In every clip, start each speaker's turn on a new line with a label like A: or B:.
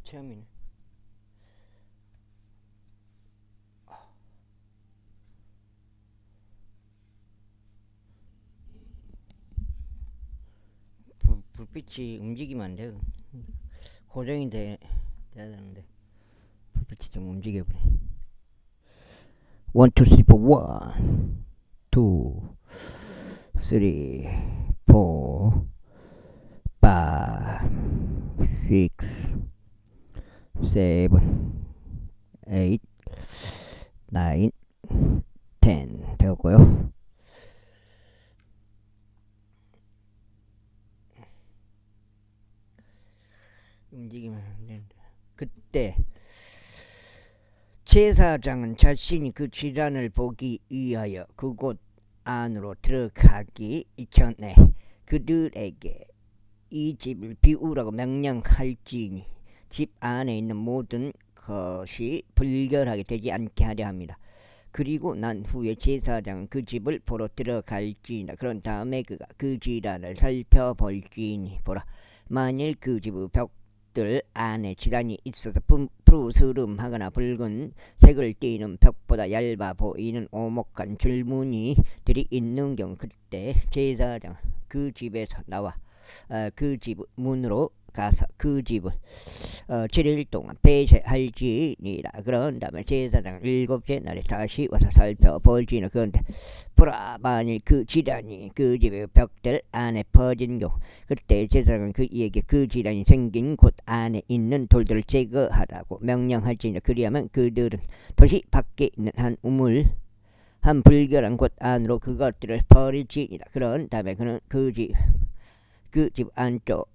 A: 체험이네. 불빛이 움직이면 안 돼요. 고정이 돼야 되는데 불빛이 좀 움직여버려. 원, 투, 쓰리, 포, 원, 투, 쓰리, 포, 파, 식스, 세븐, 에잇, 나인, 텐 되었고요. 움직이면 안 되는데 그때 제사장은 자신이 그 질환을 보기 위하여 그곳 안으로 들어가기 전에 그들에게 이 집을 비우라고 명령할지니 집 안에 있는 모든 것이 불결하게 되지 않게 하려 합니다. 그리고 난 후에 제사장은 그 집을 보러 들어갈지니라. 그런 다음에 그가 그 질환을 살펴볼지니 보라, 만일 그 집의 벽들 안에 질환이 있어서 푸르스름하거나 붉은 색을 띠는 벽보다 얇아 보이는 오목한 줄무늬들이 있는 경우, 그때 제사장 그 집에서 나와 그 집 문으로 가서 그 집을 7일 동안 폐쇄할지니라. 그런 다음에 제사장은 일곱째 날에 다시 와서 살펴볼지니라. 그런데 보라, 만일 그 질환이 그 집의 벽들 안에 퍼진 경우, 그때 제사장은 그에게 그 질환이 생긴 곳 안에 있는 돌들을 제거하라고 명령할지니라. 그리하면 그들은 도시 밖에 있는 한 불결한 곳 안으로 그것들을 버릴지니라. 그런 다음에 그는 그 집 안쪽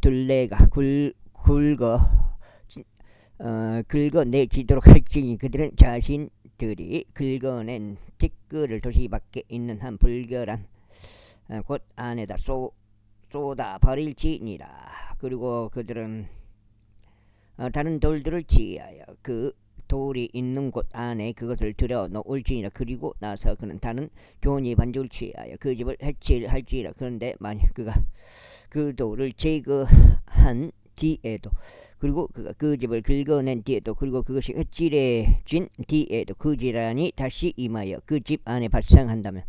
A: 둘레가 긁어내지도록 할지니, 그들은 자신들이 긁어낸 티끌을 도시 밖에 있는 한 불결한 곳 안에다 쏟아 버릴지니라. 그리고 그들은 다른 돌들을 취하여 그 돌이 있는 곳 안에 그것을 들여 놓을지니라. 그리고 나서 그는 다른 교훈이 반죽을 취하여 그 집을 해칠할지니라. 그런데 만약 그가 그 돌을 제거한 뒤에도, 그리고 그가 그 집을 긁어낸 뒤에도, 그리고 그것이 획질해진 뒤에도 그 질환이 다시 임하여 그 집 안에 발생한다면,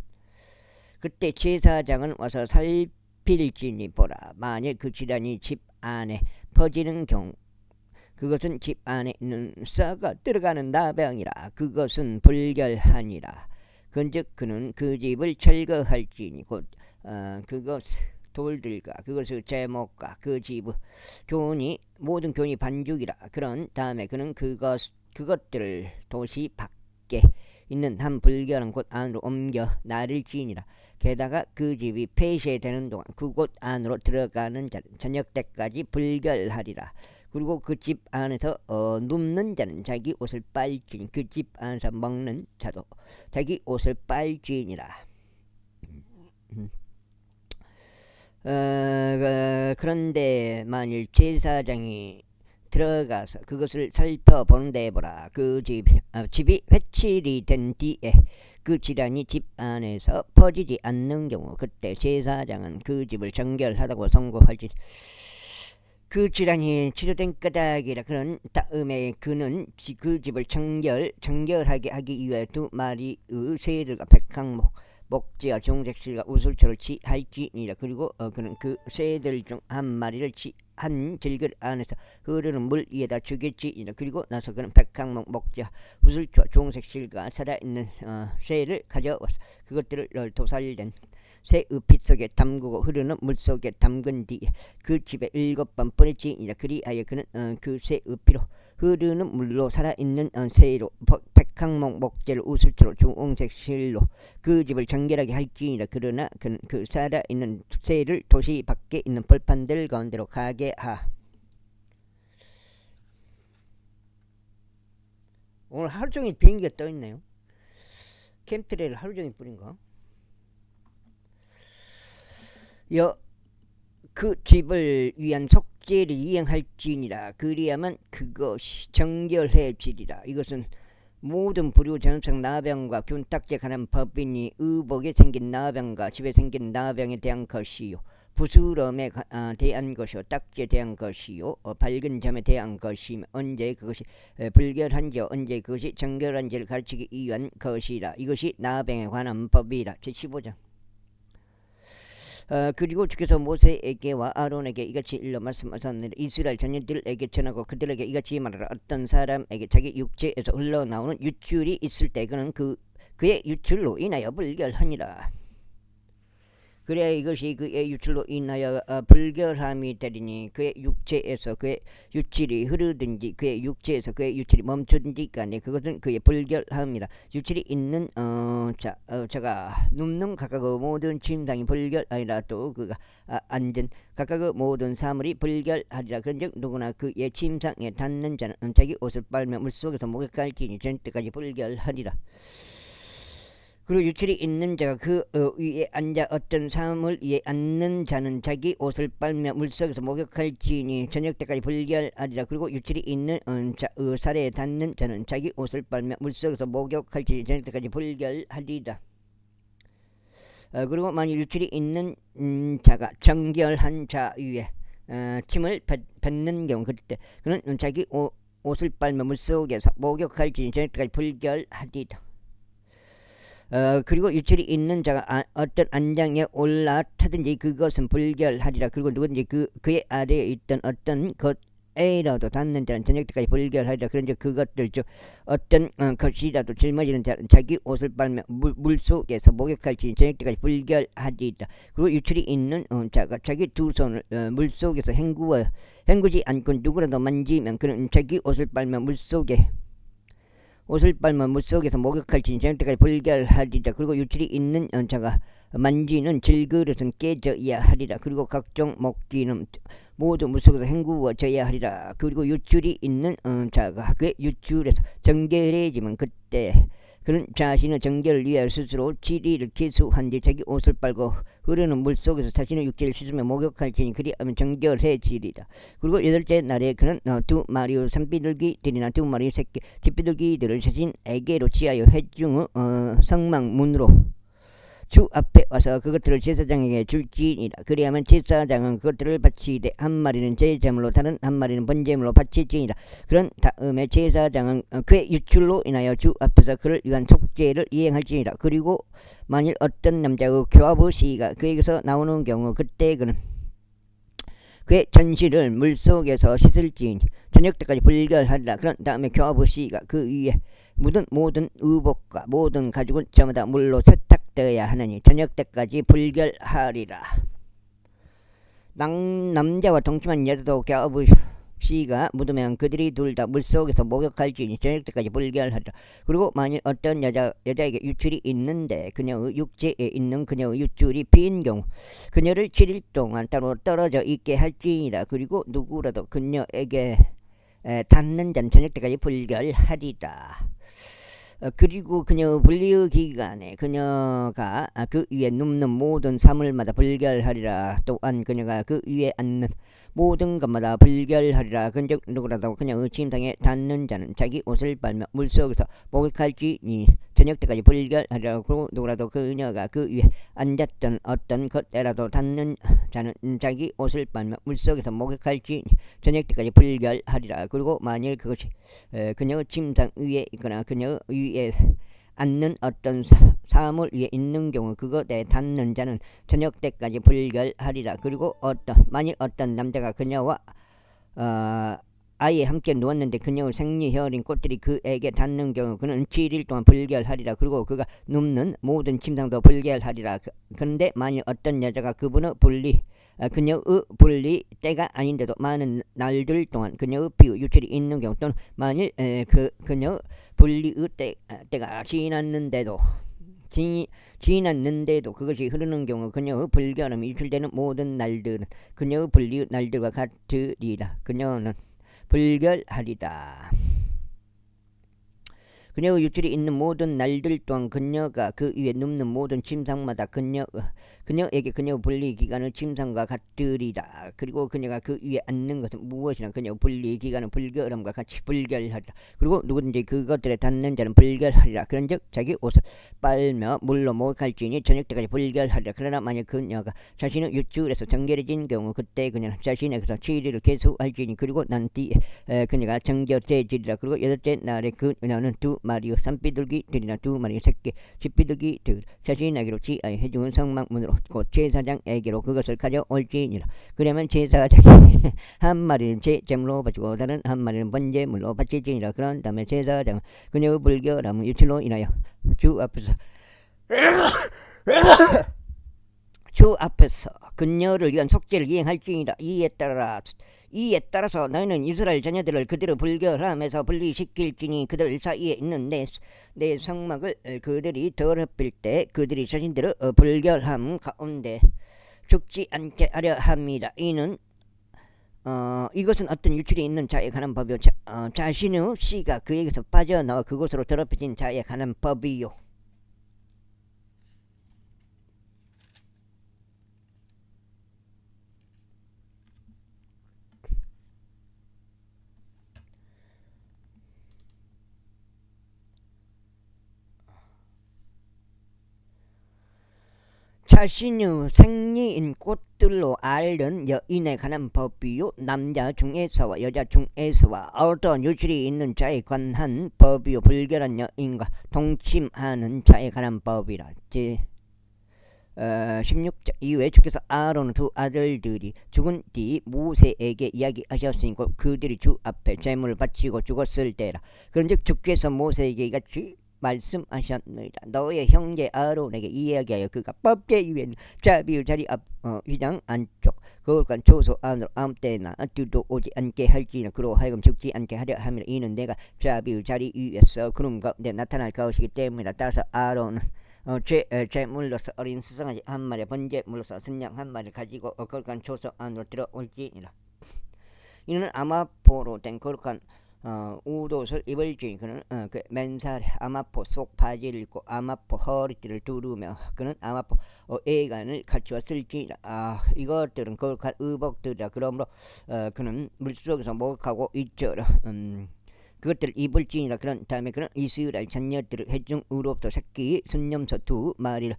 A: 그때 제사장은 와서 살필지니 보라, 만일 그 질환이 집 안에 퍼지는 경우, 그것은 집 안에 있는 썩어 들어가는 나병이라. 그것은 불결하니라. 그런즉 그는 그 집을 철거할지니 곧 그것 돌들과 그것의 제목과 그 집의 모든 교훈이 반죽이라. 그런 다음에 그는 그것들을 도시 밖에 있는 한 불결한 곳 안으로 옮겨 나를지니라. 게다가 그 집이 폐쇄되는 동안 그곳 안으로 들어가는 자는 저녁 때까지 불결하리라. 그리고 그 집 안에서 눕는 자는 자기 옷을 빨지니, 그 집 안에서 먹는 자도 자기 옷을 빨지니라. 그런데 만일 제사장이 들어가서 그것을 살펴보는데 보라, 그 집이 회칠이 된 뒤에 그 질환이 집 안에서 퍼지지 않는 경우, 그때 제사장은 그 집을 정결하다고 선고할지, 그 질환이 치료된 까닭이라. 그런 다음에 그는 그 집을 정결하게 하기 위해 두 마리의 새들과 백항목 목지와 종색실과 우슬초를 취할지니라. 그리고 그는 그 새들 중 한 마리를 한 질글 안에서 흐르는 물 위에다 죽였지니라. 그리고 나서 그는 백항목 목지와 우슬초와 종색실과 살아있는 새를 가져와서 그것들을 도살된 새의 피 속에 담그고 흐르는 물 속에 담근 뒤에 그 집에 7번 뿌릴지니라. 그리하여 그는 그 새의 피로 흐르는 물로 살아있는 새로 백항목 목재를 우슬초로 주홍색 실로 그 집을 정결하게 할지니라. 그러나 그는 그 살아있는 새를 도시 밖에 있는 벌판들 가운데로 가게 하. 오늘 하루 종일 비행기가 떠있네요. 캠트레이를 하루 종일 뿌린가? 그 집을 위한 속죄를 이행할지니라. 그리하면 그것이 정결해지리라. 이것은 모든 불효 전염성 나병과 균딱지에 관한 법이니 의복에 생긴 나병과 집에 생긴 나병에 대한 것이요, 부스럼에 대한 것이요, 딱지에 대한 것이요, 밝은 점에 대한 것이며 언제 그것이 불결한지요, 언제 그것이 정결한지를 가르치기 위한 것이라. 이것이 나병에 관한 법이라. 제15장. 그리고 주께서 모세에게와 아론에게 이같이 일러 말씀하셨느니라. 이스라엘 자녀들에게 전하고 그들에게 이같이 말하라. 어떤 사람에게 자기 육체에서 흘러나오는 유출이 있을 때 그는 그의 유출로 인하여 불결하니라. 그래 이것이 그의 유출로 인하여 불결함이 되리니 그의 육체에서 그의 유출이 흐르든지 그의 육체에서 그의 유출이 멈추든지 간에 그것은 그의 불결함이라. 유출이 있는 자가 눕는 각각의 모든 침상이 불결하리라. 또 그가 앉은 각각의 모든 사물이 불결하리라. 그런즉 누구나 그의 침상에 닿는 자는 자기 옷을 빨며 물속에서 목욕할지니 저녁 때까지 불결하리라. 그리고 유출이 있는 자가 그 위에 앉아 어떤 사람을 위에 앉는 자는 자기 옷을 빨며 물속에서 목욕할지니 저녁 때까지 불결하리라. 그리고 유출이 있는 살에 닿는 자는 자기 옷을 빨며 물속에서 목욕할지니 저녁 때까지 불결하리라. 그리고 만일 유출이 있는 자가 정결한 자 위에 침을 뱉는 경우 그때 그는 자기 옷을 빨며 물속에서 목욕할지니 저녁 때까지 불결하리라. 그리고 유출이 있는 자가 어떤 안장에 올라타든지 그것은 불결하리라. 그리고 누구든지 그의 아래에 있던 어떤 것에라도 닿는 자는 저녁 때까지 불결하리라. 그런즉 그것들 중 어떤 것이라도 짊어지는 자는 자기 옷을 빨며 물속에서 목욕할지니 저녁 때까지 불결하리라. 그리고 유출이 있는 자가 자기 두 손을 물속에서 헹구지 않고 누구라도 만지면 그는 자기 옷을 빨며 물속에서 목욕할지니 저녁 때까지 불결하리라. 그리고 유출이 있는 자가 만지는 질그릇은 깨져야 하리라. 그리고 각종 먹기는 모두 물속에서 헹구어져야 하리라. 그리고 유출이 있는 자가 그의 유출에서 정결해지면 그때 그는 자신의 정결을 위하여 스스로 7일을 기수한 뒤 자기 옷을 빨고 흐르는 물속에서 자신의 육체를 씻으며 목욕할지니 그리하면 정결해지리라. 그리고 8째 날에 그는 2마리의 산비둘기들이나 2마리의 새끼 뒷비둘기들을 자신에게로 취하여 회중의 성막문으로 주 앞에 와서 그것들을 제사장에게 줄지니라. 그리하면 제사장은 그것들을 바치되 한 마리는 제제물로 다른 한 마리는 번제물로 바칠지니라. 그런 다음에 제사장은 그의 유출로 인하여 주 앞에서 그를 위한 속죄를 이행할지니라. 그리고 만일 어떤 남자의 교합의 시가 그에게서 나오는 경우 그때 그는 그의 전실을 물속에서 씻을지니 저녁 때까지 불결하리라. 그런 다음에 교합의 시가 그 위에 묻은 모든 의복과 모든 가죽은 저마다 물로 세탁되어야 하느니 저녁 때까지 불결하리라. 남자와 동침한 여자도 교합의 시가 묻으면 그들이 둘 다 물속에서 목욕할지니 저녁 때까지 불결하리라. 그리고 만일 어떤 여자에게 유출이 있는데 그녀의 육체에 있는 그녀의 유출이 빈 경우 그녀를 7일 동안 따로 떨어져 있게 할지니라. 그리고 누구라도 그녀에게 닿는 자는 저녁 때까지 불결하리라. 그리고 그녀의 분리의 기간에 그녀가 그 위에 눕는 모든 사물마다 불결하리라. 또한 그녀가 그 위에 앉는 모든 것마다 불결하리라. 근즉 누구라도 그녀의 침상에 닿는 자는 자기 옷을 빨며 물속에서 목욕할지니 저녁 때까지 불결하리라. 그리고 누구라도 그녀가 그 위에 앉았던 어떤 것에라도 닿는 자는 자기 옷을 빨며 물속에서 목욕할지니 저녁 때까지 불결하리라. 그리고 만일 그것이 그녀의 침상 위에 있거나 그녀의 위에 앉는 어떤 사물 위에 있는 경우 그것에 닿는 자는 저녁 때까지 불결하리라. 그리고 만일 어떤 남자가 그녀와 아예 함께 누웠는데 그녀의 생리혈인 꽃들이 그에게 닿는 경우 그는 7일 동안 불결하리라. 그리고 그가 눕는 모든 침상도 불결하리라. 그런데 만일 어떤 여자가 그녀의 분리 때가 아닌데도 많은 날들 동안 그녀의 피의 유출이 있는 경우 또는 만일 그녀의 분리의 때가 지났는데도 그것이 흐르는 경우 그녀의 불결함이 유출되는 모든 날들은 그녀의 분리의 날들과 같으리라. 그녀는 불결하리라. 그녀의 유출이 있는 모든 날들 동안 그녀가 그 위에 눕는 모든 침상마다 그녀에게 그녀 분리 기간은 짐승과 같으리라. 그리고 그녀가 그 위에 앉는 것은 무엇이나 그녀 분리 기간은 불결함과 같이 불결하리라. 그리고 누구든지 그것들에 닿는 자는 불결하리라. 그런즉 자기 옷을 빨며 물로 목할지니 저녁 때까지 불결하리라. 그러나 만약 그녀가 자신의 유출에서 정결해진 경우 그때 그녀는 자신에게서 7일을 계수할지니 그리고 난 뒤에 그녀가 정결되지리라. 그리고 여덟째 날에 그녀는 두 마리의 산비둘기들이나 두 마리의 새끼 집비둘기들 자신에게로 지하에 해준 성막문으로 곧 제사장에게로 그것을 가져올지니라. 그러면 제사장이 한 마리는 제물로 바치고 다른 한 마리는 번제물로 바치지니라. 그런 다음에 제사장은 그녀의 불결함은 유출로 인하여 주 앞에서 주 앞에서 그녀를 위한 속죄를 이행할지니라. 이에 따라서 너희는 이스라엘 자녀들을 그들의 불결함에서 분리시킬지니 그들 사이에 있는 내 성막을 그들이 더럽힐 때 그들이 자신들의 불결함 가운데 죽지 않게 하려 합니다. 이것은 어떤 유출이 있는 자에 관한 법이요 자신의 씨가 그에게서 빠져나와 그곳으로 더럽혀진 자에 관한 법이요. 자신의 생리인 꽃들로 앓는 여인에 관한 법이요 남자 중에서와 여자 중에서와 어떤 유출이 있는 자에 관한 법이요 불결한 여인과 동침하는 자에 관한 법이라. 16절 이후에 주께서 아론의 두 아들들이 죽은 뒤 모세에게 이야기하셨으니 그들이 주 앞에 제물을 바치고 죽었을 때라. 그런즉 주께서 모세에게 이같이 말씀하셨느니라. 너의 형제 아론에게 이야기하여 그가 법궤 위에 있는 자비의 자리 앞 휘장 안쪽 거룩한 초소 안으로 아무 때나 뒤도 오지 않게 할지니라. 그로 하여금 죽지 않게 하려 함이라. 이는 내가 자비의 자리 위에서 구름 가운데 나타날 것이기 때문이라. 따라서 아론은 제물로서 어린 수송아지 한 마리 번제물로서 순양 한 마리를 가지고 거룩한 초소 안으로 들어올지니라. 이는 아마포로 된 거룩한 우도옷을 입을지니 그는 그 맨살에 아마포 속 바지를 입고 아마포 허리띠를 두르며 그는 아마포 애간을 갖추었을지니라. 이것들은 거룩한 의복들이라. 그러므로 그는 물속에서 목하고 있죠라. 그것들을 입을지니라. 그런 다음에 그는 이스라엘 자녀들을 회중으로부터 새끼 순념소 두 마리를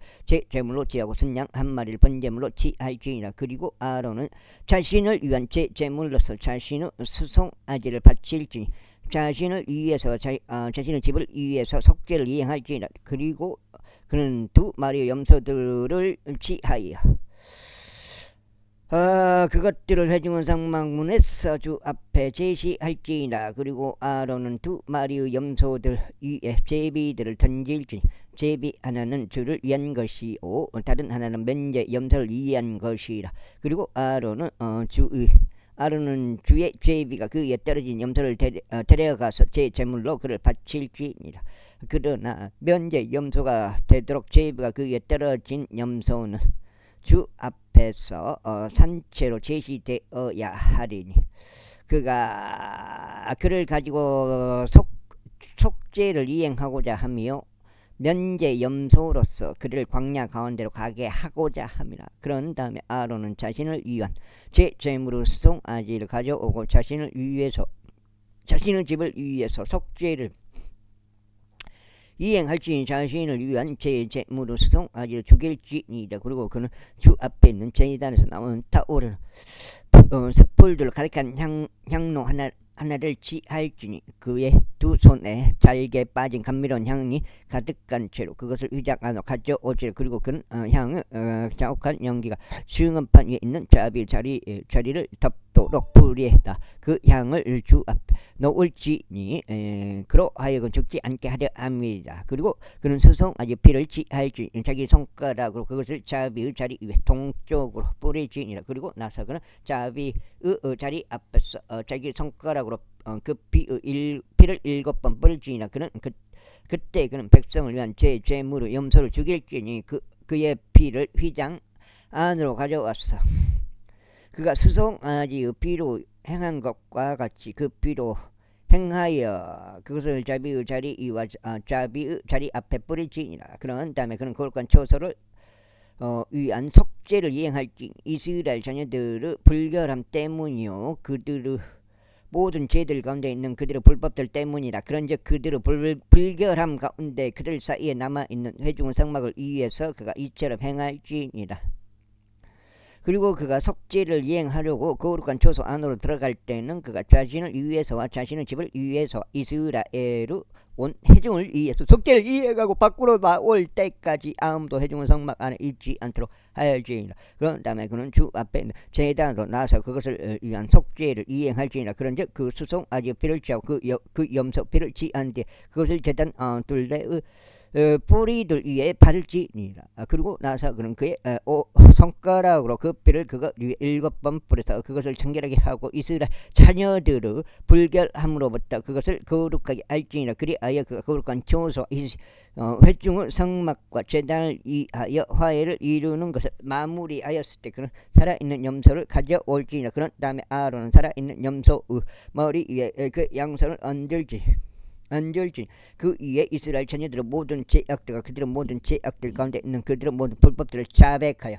A: 제물로 취하고 순양 한 마리를 번제물로 취할지니라. 그리고 아론은 자신을 위한 제물로서 자신의 수송아지를 바칠지니 자신을 위해서 자신의 집을 위해서 속죄를 이행할지니라. 그리고 그는 두 마리의 염소들을 취하여 그것들을 회중은 성막문에서 주 앞에 제시할지니라. 그리고 아론은 두 마리의 염소들 위에 제비들을 던질지니 제비 하나는 주를 위한 것이요 다른 하나는 면제 염소를 위한 것이라. 그리고 아론은 주의 제비가 그 위에 떨어진 염소를 데려가서 제물로 그를 바칠지니라. 그러나 면제 염소가 되도록 제비가 그 위에 떨어진 염소는 주 앞에서 산채로 제시되어야 하리니 그가 그를 가지고 속죄를 이행하고자 하며 면제 염소로서 그를 광야 가운데로 가게 하고자 함이라. 그런 다음에 아론은 자신을 위한 제물의 수송아지를 가져오고 자신의 집을 위해서 속죄를 이행할지니 자신을 위한 제물의 수송아지를 죽일지니라. 그리고 그는 주 앞에 있는 제단에서 나오는 타오르는 숯불들로 가득한 향로 하나를 취할지니 그의 두 손에 잘게 빠진 감미로운 향이 가득한 채로 그것을 휘장 안으로 가져오지라. 그리고 그는 향의 자욱한 연기가 수영판 위에 있는 자리를 덮도록 불에다 그 향을 주 앞에 놓을지니 그로 하여금 죽지 않게 하려 함이라. 그리고 그는 수송아지 피를 취할지니 자기 손가락으로 그것을 자비의 자리 위에 동쪽으로 뿌리지니라. 그리고 나서 그는 자비의 자리 앞에서 자기 손가락으로 그 피를 7번 뿌릴지니라. 그는 그때 그는 백성을 위한 제물의 염소를 죽일지니 그의 피를 휘장 안으로 가져왔어. 그가 수송아지의 피로 행한 것과 같이 그 피로 행하여 그것을 자비의 자리 앞에 뿌릴지니라. 그런 다음에 그는 거룩한 초소를 위한 속죄를 이행할지 이스라엘 자녀들의 불결함 때문이요 그들의 모든 죄들 가운데 있는 그들의 불법들 때문이라. 그런즉 그들의 불결함 가운데 그들 사이에 남아있는 회중의 성막을 위해서 그가 이처럼 행할지니라. 그리고 그가 속죄를 이행하려고 거룩한 처소 안으로 들어갈 때는 그가 자신을 위해서와 자신의 집을 위해서 이스라엘의 온 회중을 위해서 속죄를 이행하고 밖으로 나올 때까지 아무도 회중의 성막 안에 있지 않도록 하여지니라. 그런 다음에 그는 주 앞에 제단으로 나서 그것을 위한 속죄를 이행할지니라. 그런즉 그 수송아지 피를 취하고 그 염소 피를 취한 뒤에 그것을 제단 둘레의 뿌리들 위에 바를지니라. 그리고 나서 그는 그의 손가락으로 그 뼈를 그것 위에 7번 뿌려서 그것을 청결하게 하고 이스라엘 자녀들의 불결함으로부터 그것을 거룩하게 할지니라. 그리하여 그가 거룩한 처소 회중의 성막과 제단을 위하여 화해를 이루는 것을 마무리하였을 때 그는 살아있는 염소를 가져올지니라. 그런 다음에 아론은 살아있는 염소의 머리 위에 그 양손을 얹을지 그 위에 이스라엘 자녀들의 모든 죄악들과 그들의 모든 죄악들 가운데 있는 그들의 모든 불법들을 자백하여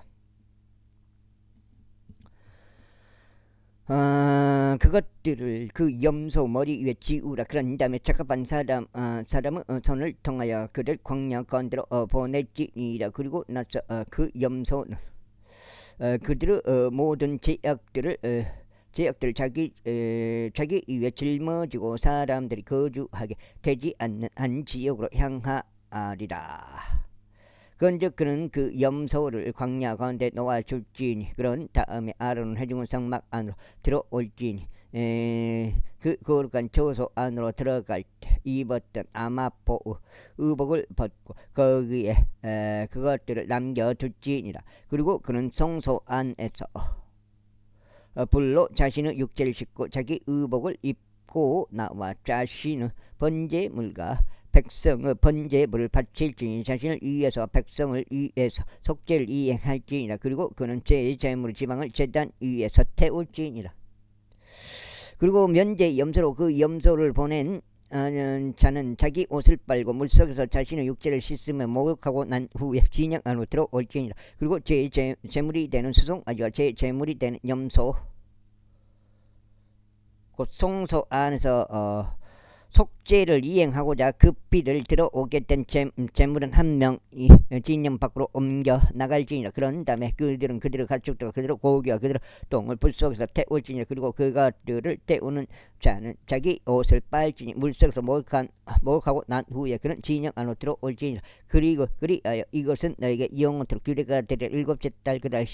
A: 그것들을 그 염소 머리 위에 지우라. 그런 다음에 적합한 사람의 손을 통하여 그를 광야 가운데로 보낼지니라. 그리고 나서 그 염소는 그들의 모든 죄악들을 자기 위에 짊어지고 사람들이 거주하게 되지 않는 한 지역으로 향하리라. 그런즉 그는 그 염소를 광야 가운데 놓아줄지니 그런 다음에 아론은 회중의 성막 안으로 들어올지니 그 거룩한 처소 안으로 들어갈 때 입었던 아마포 의복을 벗고 거기에 그것들을 남겨둘지니라. 그리고 그는 성소 안에서 불로 자신의 육체를 씻고 자기 의복을 입고 나와 자신의 번제물과 백성의 번제물을 바칠지니 자신을 위해서 백성을 위해서 속죄를 이행할지니라. 그리고 그는 제물의 지방을 제단 위에서 태울지니라. 그리고 면제 염소로 그 염소를 보낸 자는 자기 옷을 빨고 물속에서 자신의 육체를 씻으며 목욕하고 난 후에 진영 안으로 들어올지니라. 그리고 제물이 되는 수송아지와 제물이 되는 염소 곧 성소 안에서 속죄를 이행하고자 그 피를 들어오게 된 제물은 한 명이 진영 밖으로 옮겨 나갈지니라. 그런 다음에 그들은 그들의 가축들과 그들의 고기와 그들의 똥을 불속에서 태울지니라. 그리고 그것들을 태우는 자는 자기 옷을 빨지니 물속에서 목욕하고 난 후에 그는 진영 안으로 들어올지니라. 그리하여 이것은 너에게 영원토록 규례가 되리라. 7째 달 그달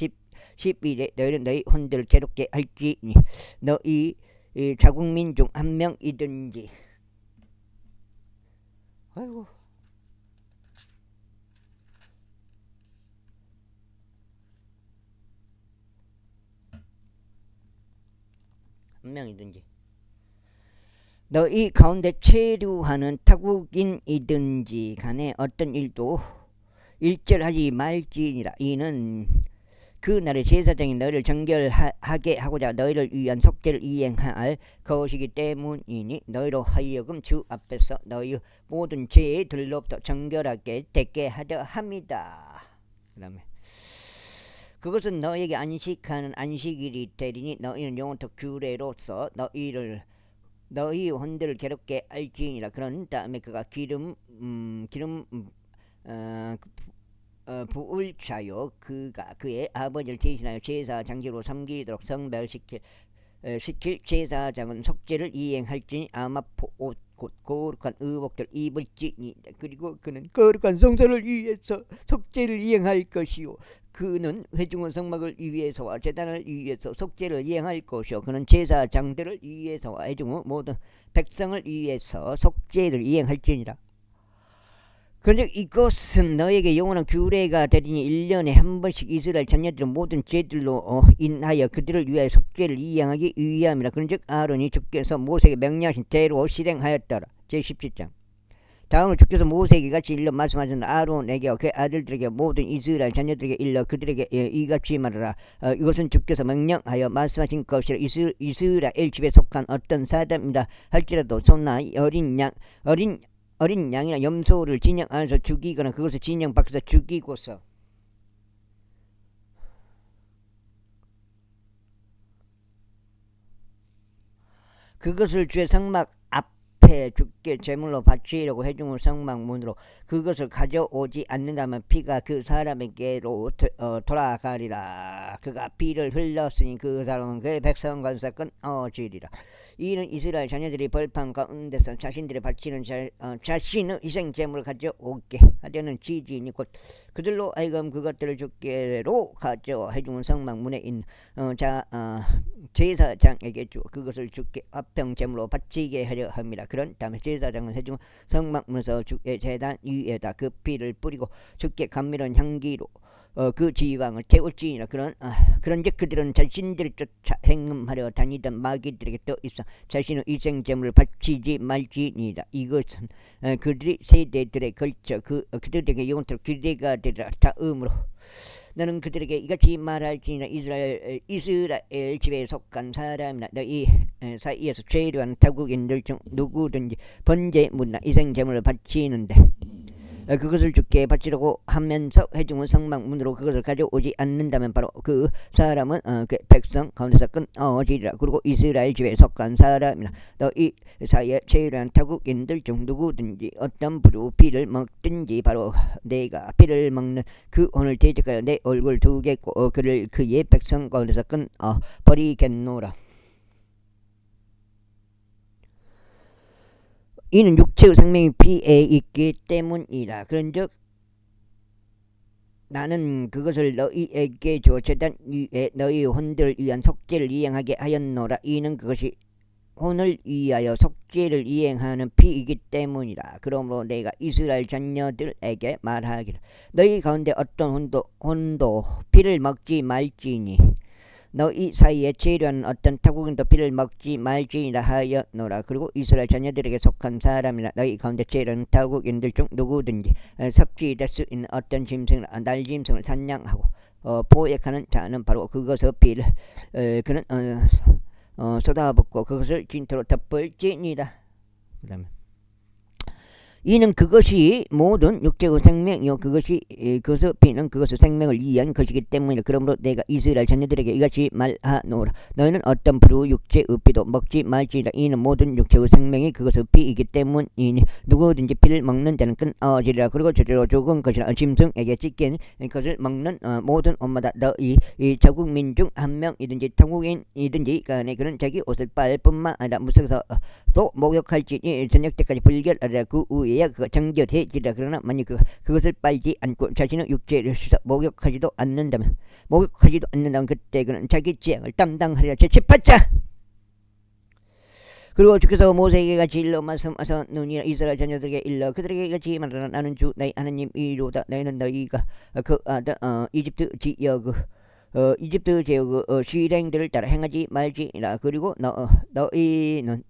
A: 10일에 너희는 너희 혼들을 괴롭게 할지니 너희 자국민 중 한 명이든지 아이고 한 명이든지 너희 가운데 체류하는 타국인이든지 간에 어떤 일도 일절하지 말지니라. 이는 그 날의 제사장이 너희를 정결하게 하고자 너희를 위한 속죄를 이행할 것이기 때문이니 너희로 하여금 주 앞에서 너희 모든 죄들로부터 정결하게 되게 하려 함이다. 그 다음에 그것은 너희에게 안식하는 안식일이 되리니 너희는 영원토록 규례로서 너희 혼들을 괴롭게 할지니라. 그런 다음에 그가 기름 부을 자요 그가 그의 아버지를 대신하여 제사 장지로 섬기도록 성별시킬 제사장은 속죄를 이행할지니 아마포 옷 곧 거룩한 의복들 입을지니 그리고 그는 거룩한 성소를 위해서 속죄를 이행할 것이요 그는 회중의 성막을 위해서와 제단을 위해서 속죄를 이행할 것이요 그는 제사장들을 위해서와 회중의 모든 백성을 위해서 속죄를 이행할지니라. 그런데 이것은 너에게 영원한 규례가 되리니 1년에 한 번씩 이스라엘 자녀들은 모든 죄들로 인하여 그들을 위하여 속죄를 이행하기 위함이라. 그런즉 아론이 주께서 모세에게 명령하신 대로 실행하였더라. 제17장 다음으로 주께서 모세에게 같이 일러 말씀하셨다. 아론에게 그 아들들에게 모든 이스라엘 자녀들에게 일러 그들에게 이같이 말하라. 이것은 주께서 명령하여 말씀하신 것이라. 이스라엘 집에 속한 어떤 사람이라 할지라도 소나 어린 양이나 염소를 진영 안에서 죽이거나 그것을 진영 밖에서 죽이고서 그것을 주의 성막 앞에 주께 제물로 바치려고 해중을 성막문으로 그것을 가져오지 않는다면 피가 그 사람에게로 돌아가리라. 그가 피를 흘렸으니 그 사람은 그의 백성과 끊어지리라. 이는 이스라엘 자녀들이 벌판 가운데서 자신들이 바치는 자신의 희생제물을 가져오게 하려는 지지니 곧 그들로 하여금 그것들을 주께로 가져와 해중은 성막 문에 있는 제사장에게 주어 그것을 주께 화평제물로 바치게 하려 합니다. 그런 다음에 제사장은 해중 성막 문에서 주의 제단 위에다 그 피를 뿌리고 주께 감미로운 향기로 그 지방을 태울지니라. 그런즉 그들은 자신들을 쫓아 행음하려 다니던 마귀들에게 떠 있어 자신의 희생제물을 바치지 말지니라. 이것은 그들이 세대들에 걸쳐 그들에게 영원토록 기대가 되리라. 다음으로 너는 그들에게 이같이 말할지니라. 이스라엘 집에 속한 사람이나 너희 사이에서 죄를 하는 타국인들 중 누구든지 번제물이나 희생제물을 바치는데 그것을 주께 바치려고 하면서 회중은 성막 문으로 그것을 가져오지 않는다면 바로 그 사람은 그 백성 가운데서 끊어지리라. 그리고 이스라엘 집에 속한 사람이나 너희 사이에 죄를 타국인들 중 누구든지 어떤 부류 피를 먹든지 바로 내가 피를 먹는 그 오늘 대적하여 내 얼굴 두겠고 그를 그의 백성 가운데서 끊어버리겠노라. 이는 육체의 생명이 피에 있기 때문이라. 그런즉 나는 그것을 너희에게 주어 제단 위에 너희 혼들을 위한 속죄를 이행하게 하였노라. 이는 그것이 혼을 위하여 속죄를 이행하는 피이기 때문이라. 그러므로 내가 이스라엘 자녀들에게 말하기를 너희 가운데 어떤 혼도 피를 먹지 말지니 너희 사이에 죄류하는 어떤 타국인도 피를 먹지 말지니라 하였노라. 그리고 이스라엘 자녀들에게 속한 사람이나 너희 가운데 죄류하는 타국인들 중 누구든지 섭취될 수 있는 어떤 짐승을 날짐승을 산양하고 포획하는 자는 바로 그것의 피를 그는 쏟아붓고 그것을 진토로 덮을지니라. 그다음에 이는 그것이 모든 육체의 생명이요 그것의 피는 그것의 생명을 위한 것이기 때문이라. 그러므로 내가 이스라엘 자녀들에게 이같이 말하노라. 너희는 어떤 부류 육체의 피도 먹지 말지니라. 이는 모든 육체의 생명이 그것의 피이기 때문이니 누구든지 피를 먹는 자는 끊어지리라. 그리고 저절로 죽은 것이라 짐승에게 찢긴 것을 먹는 모든 옷마다 너희 자국민 중 한 명이든지 타국인이든지 간에 그는 자기 옷을 빨 뿐만 아니라 무서워서 또 목욕할지니 저녁 때까지 불결하리라. 그 후에 그가 정결해지리라. 그러나 만약 그것을 빨지 않고 자신의 육체를 씻어 목욕하지도 않는다면 그때 그는 자기 죄악을 담당하리라. 제18장 그리고 주께서 모세에게 같이 일러 말씀하사 누니라. 이스라엘 자녀들에게 일러 그들에게 같이 말하라. 나는 주 너희 하나님이로다. 너희는 너희가 이집트 지역 이집트 제국 실행들을 따라 행하지 말지니라. 그리고 너희는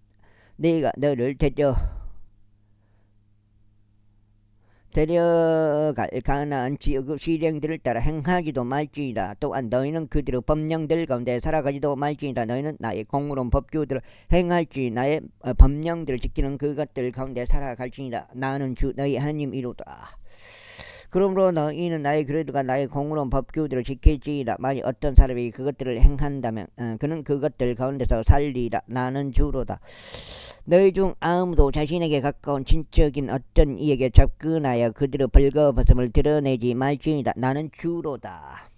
A: 내가 너를 데려갈 가나안 지역의 실행들을 따라 행하지도 말지니라. 또한 너희는 그들의 법령들 가운데 살아가지도 말지니라. 너희는 나의 공의로운 법규들을 행할지 나의 법령들을 지키는 그것들 가운데 살아갈지니라. 나는 주 너희 하나님이로다. 그러므로 너희는 나의 규례들과 나의 공의로운 법규들을 지킬지니라. 만일 어떤 사람이 그것들을 행한다면 그는 그것들 가운데서 살리라. 나는 주로다. 너희 중 아무도 자신에게 가까운 친척인 어떤 이에게 접근하여 그들의 벌거벗음을 드러내지 말지니라. 나는 주로다.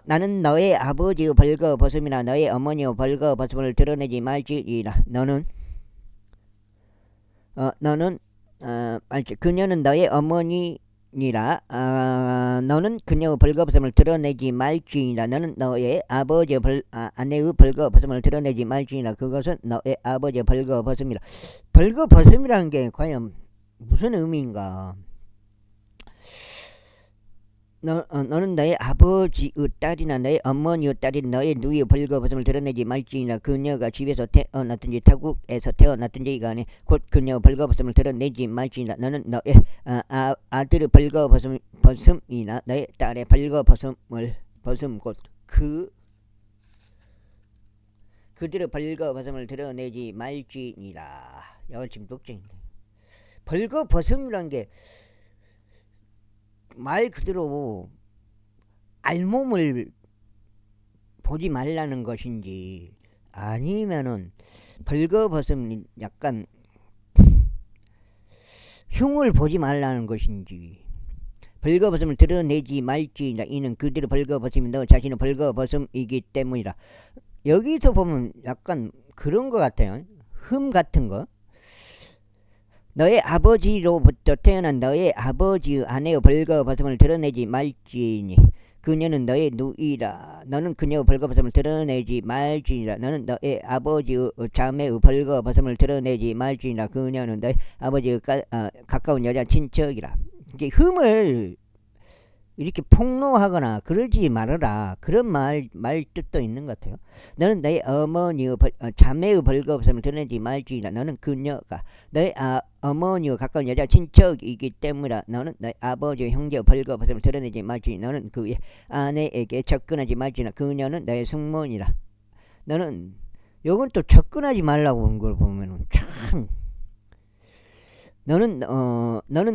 A: 나는 너의 아버지의 벌거벗음이나 너의 어머니의 벌거벗음을 드러내지 말지니라. 그녀는 너의 어머니니라. 너는 그녀의 벌거벗음을 드러내지 말지니라. 너는 너의 아버지의 아내의 벌거벗음을 드러내지 말지니라. 그것은 너의 아버지의 벌거벗음이라. 벌거벗음이라는 게 과연 무슨 의미인가? 너는 너의 아버지의 딸이나 너의 어머니의 딸인 너의 누이의 벌거벗음을 드러내지 말지니라. 그녀가 집에서 태어났든지 타국에서 태어났든지 간에 곧 그녀의 벌거벗음을 드러내지 말지니라. 너는 너의 아들의 벌거벗음이나 너의 딸의 벌거벗음을 벗음 곧 그들의 벌거벗음을 드러내지 말지니라. 이거 지금 독점인데 벌거벗음이란 게 말 그대로 알몸을 보지 말라는 것인지 아니면은 벌거벗음 약간 흉을 보지 말라는 것인지 벌거벗음을 드러내지 말지니라. 이는 그대로 벌거벗음이 너 자신의 벌거벗음이기 때문이라. 여기서 보면 약간 그런 것 같아요. 흠 같은 거. 너의 아버지로부터 태어난 너의 아버지의 아내의 벌거벗음을 드러내지 말지니 그녀는 너의 누이라. 너는 그녀의 벌거벗음을 드러내지 말지니라. 너는 너의 아버지의 자매의 벌거벗음을 드러내지 말지니라. 그녀는 너의 아버지의 가까운 여자 친척이라. 이게 흠을 이렇게 폭로하거나 그러지 말아라. 그런 말 뜻도 있는 것 같아요. 너는 너의 어머니의 자매의 벌거벗음을 드러내지 말지니라. 너는 그녀가 너의 어머니의 가까운 여자 친척이기 때문이라. 너는 너의 아버지의 형제의 벌거벗음을 드러내지 말지니. 너는 그의 아내에게 접근하지 말지니라. 그녀는 너의 숙모니라. 너는 요건 또 접근하지 말라고 하는 걸 보면은 참 너는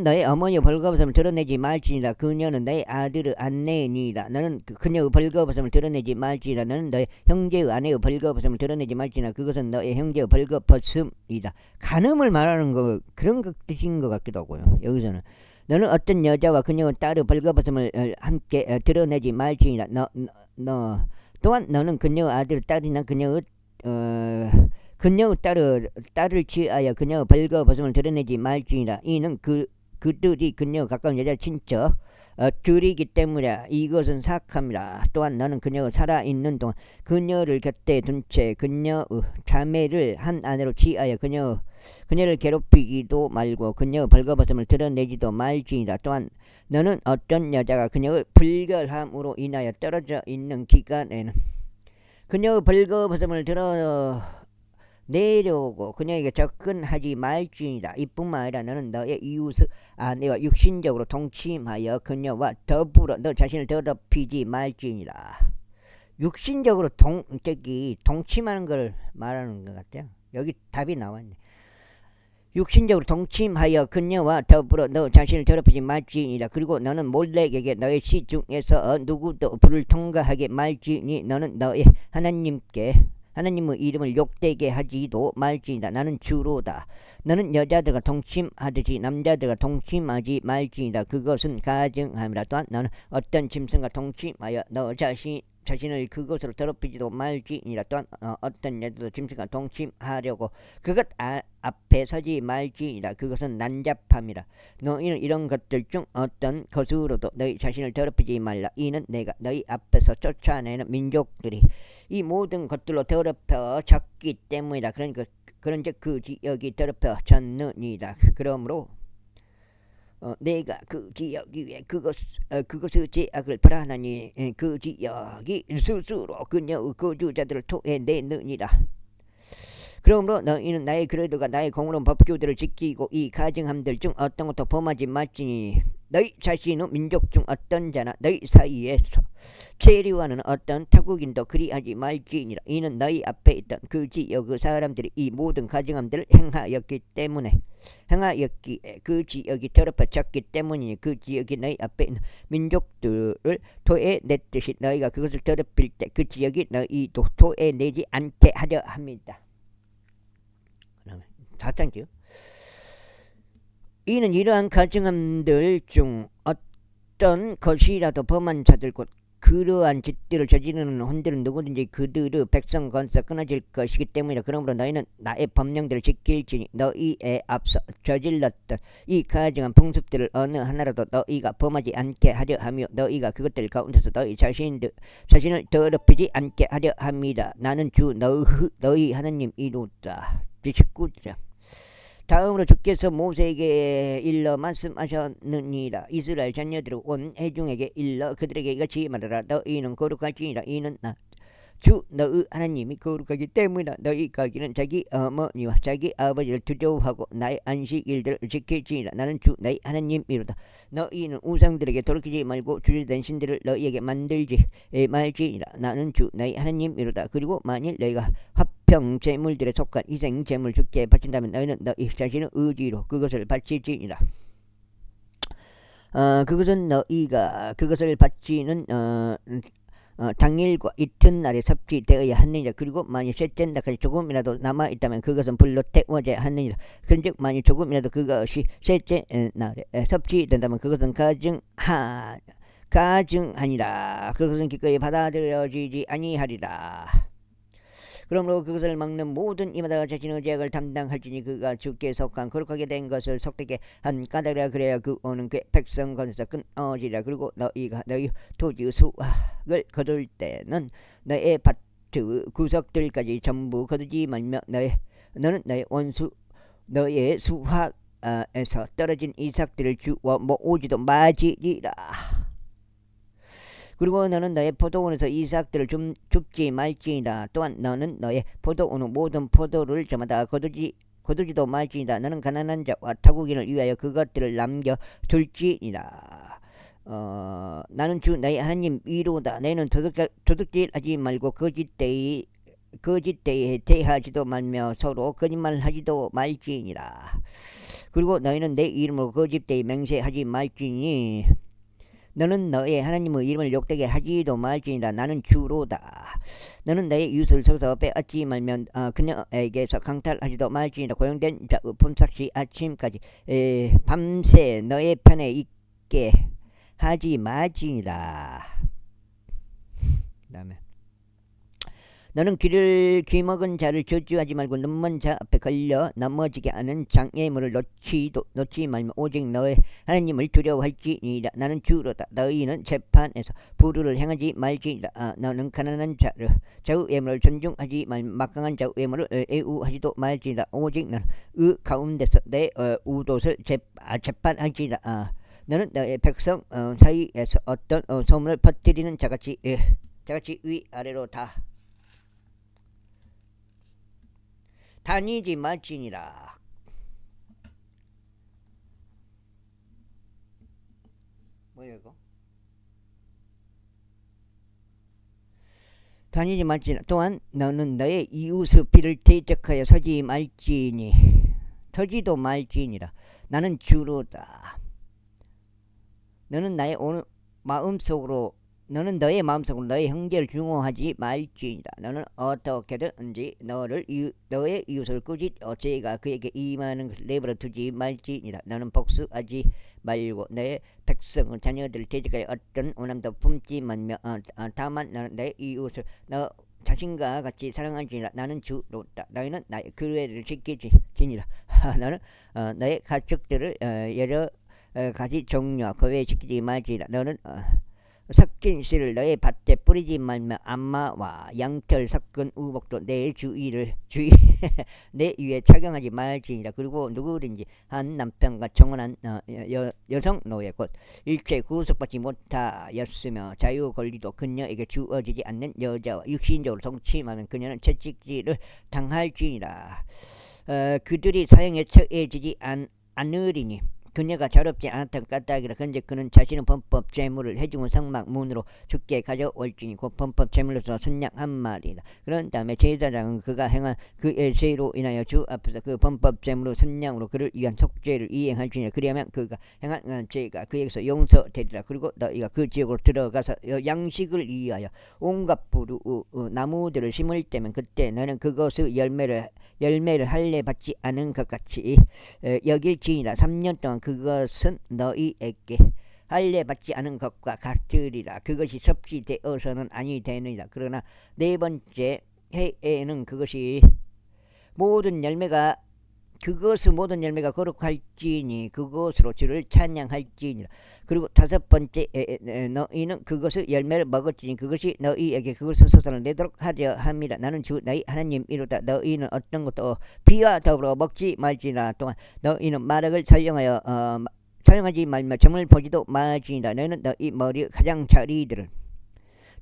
A: 너의 어머니의 벌거벗음을 드러내지 말지니라. 그녀는 너의 아들의 아내니라. 너는 그녀의 벌거벗음을 드러내지 말지니라. 너는 너의 형제의 아내의 벌거벗음을 드러내지 말지니라. 그것은 너의 형제의 벌거벗음이다. 간음을 말하는 거 그런 뜻인 것 같기도 하고요. 여기서는 너는 어떤 여자와 그녀의 딸의 벌거벗음을 함께 드러내지 말지니라. 너 또한 너는 그녀의 아들 딸이나 그녀의 그녀의 딸을 취하여 그녀의 벌거벗음을 드러내지 말지니라. 이는 그들이 그녀의 가까운 여자 친척 들이기 때문이라. 이것은 사악함이라. 또한 너는 그녀가 살아있는 동안 그녀를 곁에 둔 채 그녀의 자매를 한 아내로 취하여 그녀를 괴롭히기도 말고 그녀의 벌거벗음을 드러내지도 말지니라. 또한 너는 어떤 여자가 그녀의 불결함으로 인하여 떨어져 있는 기간에는 그녀의 벌거벗음을 내려오고 그녀에게 접근하지 말지니라. 이뿐만 아니라 너는 너의 이웃의 아내와 육신적으로 동침하여 그녀와 더불어 너 자신을 더럽히지 말지니라. 육신적으로 동침하는 걸 말하는 것 같아요. 여기 답이 나왔네. 육신적으로 동침하여 그녀와 더불어 너 자신을 더럽히지 말지니라. 그리고 너는 몰렉에게 너의 시 중에서 누구도 불을 통과하게 말지니. 너는 너의 하나님의 이름을 욕되게 하지도 말지니라. 나는 주로다. 너는 여자들과 동침하듯이 남자들과 동침하지 말지니라. 그것은 가증함이라. 또한 너는 어떤 짐승과 동침하여 너 자신을 그것으로 더럽히지도 말지니라. 또한 어떤 여자도 짐승과 동침하려고 그것 앞에 서지 말지니라. 그것은 난잡함이라. 너희는 이런 것들 중 어떤 것으로도 너희 자신을 더럽히지 말라. 이는 내가 너희 앞에서 쫓아내는 민족들이 이 모든 것들로 더럽혀졌기 때문이라. 그런즉 그 지역이 더럽혀졌느니라. 그러므로 내가 그 지역 위에 그것의 죄악을 벌하나니 그 지역이 스스로 그녀의 거주자들을 토해내느니라. 그러므로 너희는 나의 그레도가 나의 공로운 법규들을 지키고 이 가증함들 중 어떤 것도 범하지 말지니. 너희 자신의 민족 중 어떤 자나 너희 사이에서 체류하는 어떤 타국인도 그리하지 말지니라. 이는 너희 앞에 있던 그 지역의 사람들이 이 모든 가증함들을 행하였기에 그 지역이 더럽혀졌기 때문이니. 그 지역이 너희 앞에 있는 민족들을 토해냈듯이 너희가 그것을 더럽힐 때 그 지역이 너희도 토해내지 않게 하려 합니다. 4장이요. 이는 이러한 가증함들 중 어떤 것이라도 범한 자들 곧 그러한 짓들을 저지르는 혼들은 누구든지 그들의 백성 건서 끊어질 것이기 때문이라. 그러므로 너희는 나의 법령들을 지킬지니 너희에 앞서 저질렀던 이 가증한 풍습들을 어느 하나라도 너희가 범하지 않게 하려 하며 너희가 그것들 가운데서 너희 자신을 더럽히지 않게 하려 함이라. 나는 주 너희 하나님이로다. 19장. 다음으로 주께서 모세에게 일러 말씀하셨느니라. 이스라엘 자녀들을 온 회중에게 일러 그들에게 이같이 말하라. 너희는 거룩할지니라. 이는 나 주 너희 하나님이 거룩하기 때문이라. 너희 가기는 자기 어머니와 자기 아버지를 두려워하고 나의 안식일들을 지킬지니라. 나는 주 너희 하나님이로다. 너희는 우상들에게 돌이키지 말고 주제된 신들을 너희에게 만들지 말지니라. 나는 주 너희 하나님이로다. 그리고 만일 너희가 화평 제물들에 속한 희생 제물 주께 바친다면 너희는 너희 자신의 의지로 그것을 바칠지니라. 그것은 너희가 그것을 바치는 당일과 이튿날에 섭취되어야 하느니라. 그리고 만일 셋째 날까지 조금이라도 남아있다면 그것은 불로 태워져야 하느니라. 그런즉 만일 조금이라도 그것이 셋째 날에 섭취된다면 그것은 가증하니라. 그것은 기꺼이 받아들여지지 아니하리라. 그러므로 그것을 막는 모든 이마다 자신의 죄악을 담당할지니 그가 주께 속한 거룩하게 된 것을 속되게 한 까닭이라. 그래야 그 오는 그 백성 건에서 끊어지리라. 그리고 너희가 너희 토지 수확을 거둘 때는 너의 밭의 구석들까지 전부 거두지 말며 너는 너의 원수 너의 수확에서 떨어진 이삭들을 주워 모으지도 마지리라. 그리고 너는 너의 포도원에서 이삭들을 줍지 말지니라. 또한 너는 너의 포도원의 모든 포도를 저마다 거두지도 말지니라. 너는 가난한 자와 타국인을 위하여 그것들을 남겨둘지니라. 나는 주 너의 하나님 이로다. 너는 도둑질하지 말고 거짓되이 대하지도 말며 서로 거짓말하지도 말지니라. 그리고 너희는 내 이름으로 거짓되이 맹세하지 말지니 너는 너의 하나님의 이름을 욕되게 하지도 말지니라. 나는 주로다. 너는 너의 이웃을 속여서 빼앗지 말면 그녀에게서 강탈하지도 말지니라. 고용된 자의 품삯이 아침까지 밤새 너의 편에 있게 하지 말지니라. 다음에 너는 귀먹은 자를 저주하지 말고 눈먼 자 앞에 걸려 넘어지게 하는 장애물을 놓지 말며 오직 너의 하나님을 두려워할지니라. 나는 주로다. 너희는 재판에서 불의를 행하지 말지니라. 너는 가난한 자의 외모를 존중하지 말며 막강한 자의 외모를 애우하지도 말지니라. 오직 너는 의 가운데서 내 우도를 재판하지라. 너는 너의 백성 사이에서 어떤 소문을 퍼뜨리는 자같이 위아래로 다니지 말지니라. 뭐야 이거? 다니지 말지니라. 또한 너는 너의 이웃의 비를 대적하여 서지도 말지니라. 나는 주로다. 너는 너의 마음속으로 너의 형제를 중호하지 말지니라. 너는 어떻게든지 너의 이웃을 꾸짖 죄가 그에게 임하는 것을 내버려 두지 말지니라. 너는 복수하지 말고 너의 백성의 자녀들을 대적하여 어떤 원함도 품지 말며 다만 너는 너의 이웃을 너 자신과 같이 사랑하지니라. 나는 주로다. 너희는 나의 규례를 지키지니라. 너는 너의 가축들을 여러 가지 종류와 그 외에 지키지 말지니라. 너는 섞인 씨를 너의 밭에 뿌리지 말며 암마와 양털 섞은 우복도 내 내 위에 착용하지 말지니라. 그리고 누구든지 한 남편과 청혼한 여성 노예 곧 일체 구속받지 못하였으며 자유 권리도 그녀에게 주어지지 않는 여자와 육신적으로 동침하는 그녀는 채찍질을 당할지니라. 그들이 사형에 처해지지 않으리니 그녀가 자롭지 않았던 까닭이라. 근데 그는 자신의 범법 재물을 해중의 성막 문으로 죽게 가져올지니 곧 범법 재물로서 순양 한 마리라. 그런 다음에 제사장은 그가 행한 그의 죄로 인하여 주 앞에서 그 범법 재물로 순양으로 그를 위한 속죄를 이행할지니 그리하면 그가 행한 죄가 그에게서 용서되리라. 그리고 너희가 그 지역으로 들어가서 양식을 위하여 온갖 부루 나무들을 심을 때면 그때 너는 그것의 열매를 할례 받지 않은 것 같이 여길지니라. 3년 동안 그것은 너희에게 할례 받지 않은 것과 같으리라. 그것이 섭취되어서는 아니 되느니라. 그러나 네 번째 해에는 그것의 모든 열매가 거룩할지니 그것으로 주를 찬양할지니라. 그리고 다섯 번째 너희는 그것의 열매를 먹었지니 그것이 너희에게 그것의 소산을 내도록 하려 함이라. 나는 주 너희 하나님 이로다. 너희는 어떤 것도 비와 더불어 먹지 말지니라. 또한 너희는 마력을 사용하지 말며 점을 보지도 말지니라. 너희는 너희 머리 가장 자리들을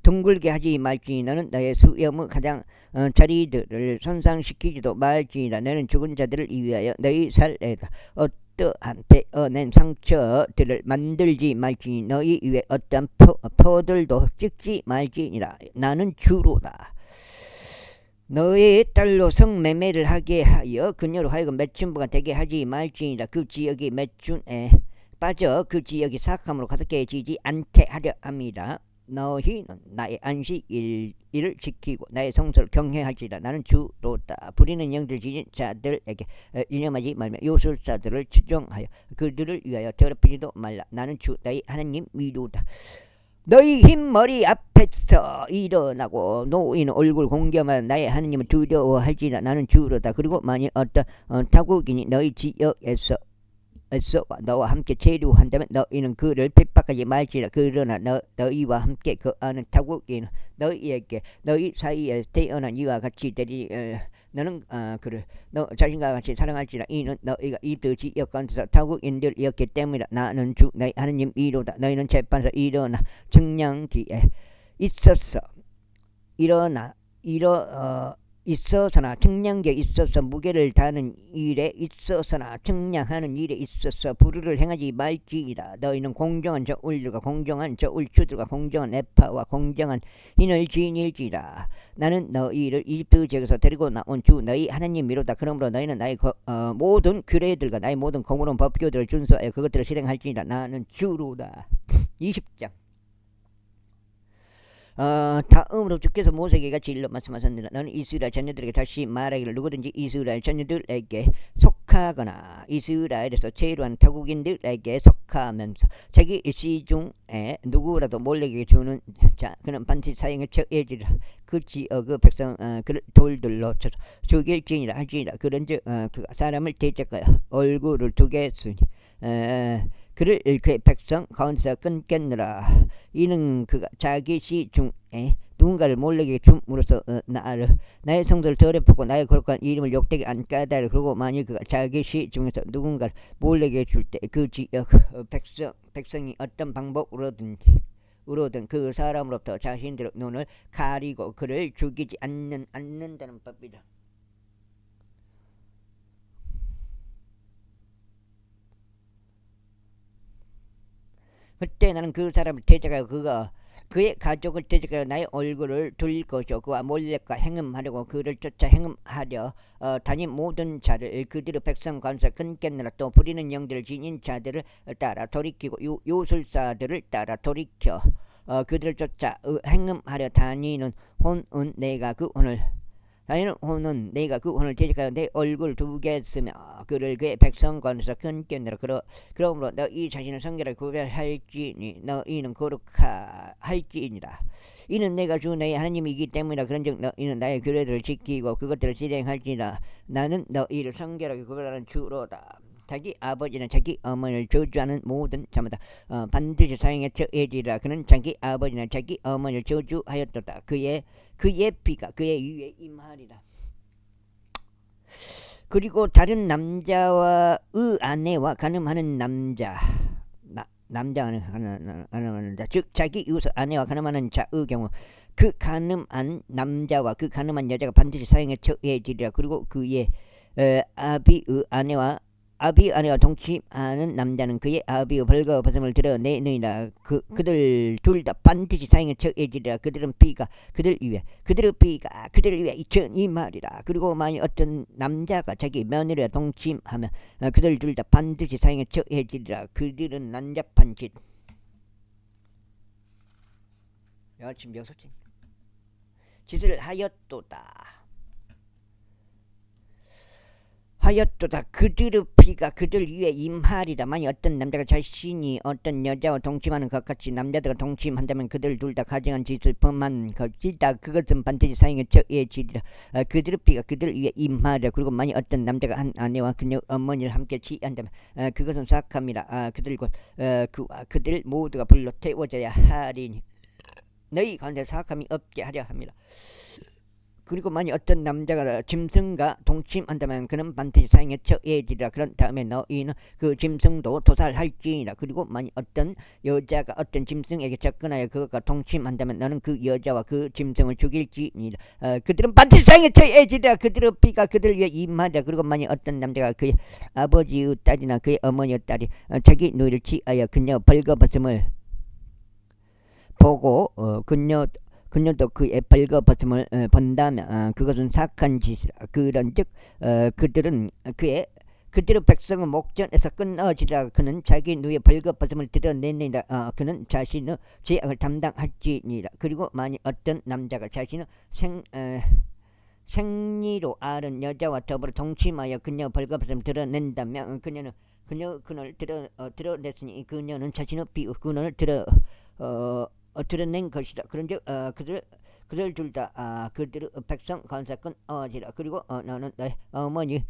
A: 둥글게 하지 말지니 너는 너의 수염의 가장 자리들을 손상시키지도 말지니라. 너는 죽은 자들을 위하여 너희 살에다 어떠한 베어낸 상처들을 만들지 말지니 너희 위에 어떠한 표들도 찍지 말지니라. 나는 주로다. 너의 딸로 성매매를 하게 하여 그녀로 하여금 매춘부가 되게 하지 말지니라. 그 지역이 매춘에 빠져 그 지역이 사악함으로 가득해지지 않게 하려 함이라. 너희는 나의 안식일을 지키고 나의 성소를 경외할지라. 나는 주로다. 부리는 영들 지닌 자들에게 유념하지 말며 요술사들을 추종하여 그들을 위하여 더럽히지도 말라. 나는 주 나의 하나님이로다. 너희 흰머리 앞에서 일어나고 노인 얼굴 공경하여 나의 하나님을 두려워할지라. 나는 주로다. 그리고 만일 어떤 타국인이 너희 지역에서 너와 함께 체류한다면 너희는 그를 핍박하지 말지라. 그러나 너희와 함께 거하는 타국인은 너희에게 너희 사이에 태어난 이와 같이 되리. 너는 그를 너 자신과 같이 사랑할지라. 이는 너희가 이들 지역 가운데서 타국인들이었기 때문이라. 나는 주 너희 하나님 이로다. 너희는 재판에서 일어나 측량기에 있어서나 측량기에 있어서 무게를 다는 일에 있어서나 측량하는 일에 있어서 불의를 행하지 말지니라. 너희는 공정한 저울들과 공정한 저울추들과 공정한 에파와 공정한 흰을 지닐지라. 나는 너희를 이집트 지역에서 데리고 나온 주 너희 하나님이로다. 그러므로 너희는 나의 모든 규례들과 나의 모든 공의로운 법규들을 준수하여 그것들을 실행할지니라. 나는 주로다. 20장. 다음으로 주께서 모세에게 같이 일러 말씀하셨느니라. 너는 이스라엘 자녀들에게 다시 말하기를 누구든지 이스라엘 자녀들에게 속하거나 이스라엘에서 체류한 타국인들에게 속하면서 자기 시 중에 누구라도 몰래에게 주는 자 그는 반드시 사형에 처해지리라. 그 지역 그 백성 그를 돌들로 쳐서 죽일지니라 할지니라. 그런즉 그 사람을 대적하여 얼굴을 두겠으니 그를 그의 백성 가운데서 끊겠느라. 이는 그가 자기 시 중에 누군가를 몰래게 줌으로써 나의 성도를 더럽히고 나의 거룩한 이름을 욕되게 안 까다려. 그리고 만일 그가 자기 시 중에서 누군가를 몰래게 줄 때 그 지역 백성이 어떤 방법으로든 그 사람으로부터 자신들의 눈을 가리고 그를 죽이지 않는다는 법이다. 그때 나는 그 사람을 대적하여 그의 가족을 대적하여 나의 얼굴을 돌릴 것이요 그와 몰래가 행음하려고 그를 쫓아 행음하려 다닌 모든 자를 그들의 백성 가운데서 끊겠느라. 또 부리는 영들을 지닌 자들을 따라 돌이키고 요술사들을 따라 돌이켜 그들을 쫓아 행음하려 다니는 혼은 내가 그 혼을 대적하여 내 얼굴 두겠으며 그를 그의 백성 가운데서 끊겠느라. 그러므로 너희 자신을 성결하게 구별할지니 너희는 거룩할지니라. 이는 내가 주 너희 하나님이기 때문이라. 그런즉 너희는 나의 규례들을 지키고 그것들을 실행할지니라. 나는 너희를 성결하게 구별하는 주로다. 자기 아버지나 자기 어머니를 저주하는 모든 자마다 반드시 사형에 처해지리라. 그는 자기 아버지나 자기 어머니를 저주하였도다. 그의 피가 그의 위에 임하리라. 그리고 다른 남자와 아내와 간음하는 남자는 즉 자기 이웃 아내와 간음하는 자의 경우 그 간음한 남자와 그 간음한 여자가 반드시 사형에 처해지리라. 그리고 그의 아비의 아내와 동침하는 남자는 그의 아비의 벌거벗음을 드러내느니라. 그들 둘 다 반드시 사형에 처해지리라. 그들의 피가 그들 위에 임하리라. 그리고 만일 어떤 남자가 자기 며느리와 동침하면 그들 둘 다 반드시 사형에 처해지리라. 그들은 난잡한 지금 6째 짓을 하였도다. 그들의 피가 그들 위에 임하리라. 만일 어떤 남자가 자신이 어떤 여자와 동침하는 것 같이 남자들과 동침한다면 그들 둘 다 가정한 짓을 범한 것이다. 그것은 반드시 사형에 처해지리라. 그들의 피가 그들 위에 임하리라. 그리고 만일 어떤 남자가 한 아내와 그녀 어머니를 함께 취한다면 그것은 사악함이라. 그들 모두가 불로 태워져야 하리니 너희 가운데 사악함이 없게 하려 함이라. 그리고 만일 어떤 남자가 짐승과 동침한다면 그는 반드시 사형에 처해지리라. 그런 다음에 너희는 그 짐승도 도살할지니라. 그리고 만일 어떤 여자가 어떤 짐승에게 접근하여 그것과 동침한다면 너는 그 여자와 그 짐승을 죽일지니라. 그들은 반드시 사형에 처해지리라. 그들의 피가 그들 위에 임하리라. 그리고 만일 어떤 남자가 그의 아버지의 딸이나 그의 어머니의 딸이 자기 누이를 취하여 그녀 벌거벗음을 보고 그녀도 그의 벌거벗음을 본다면 그것은 사악한 짓이라. 그런즉 그들은 그대로 백성은 목전에서 끊어지라. 그는 자기 누이의 벌거벗음을 드러내니라. 그는 자신의 죄악을 담당할지니라. 그리고 만일 어떤 남자가 자신의 생리로 앓은 여자와 더불어 동침하여 그녀 벌거벗음을 드러낸다면 그녀를 드러냈으니 그녀는 자신의 비근원을 드러낸 것이다. 그런즉 그들 둘 다 그들의 백성 간사건 어지라. 그리고 너는 너의 어머니의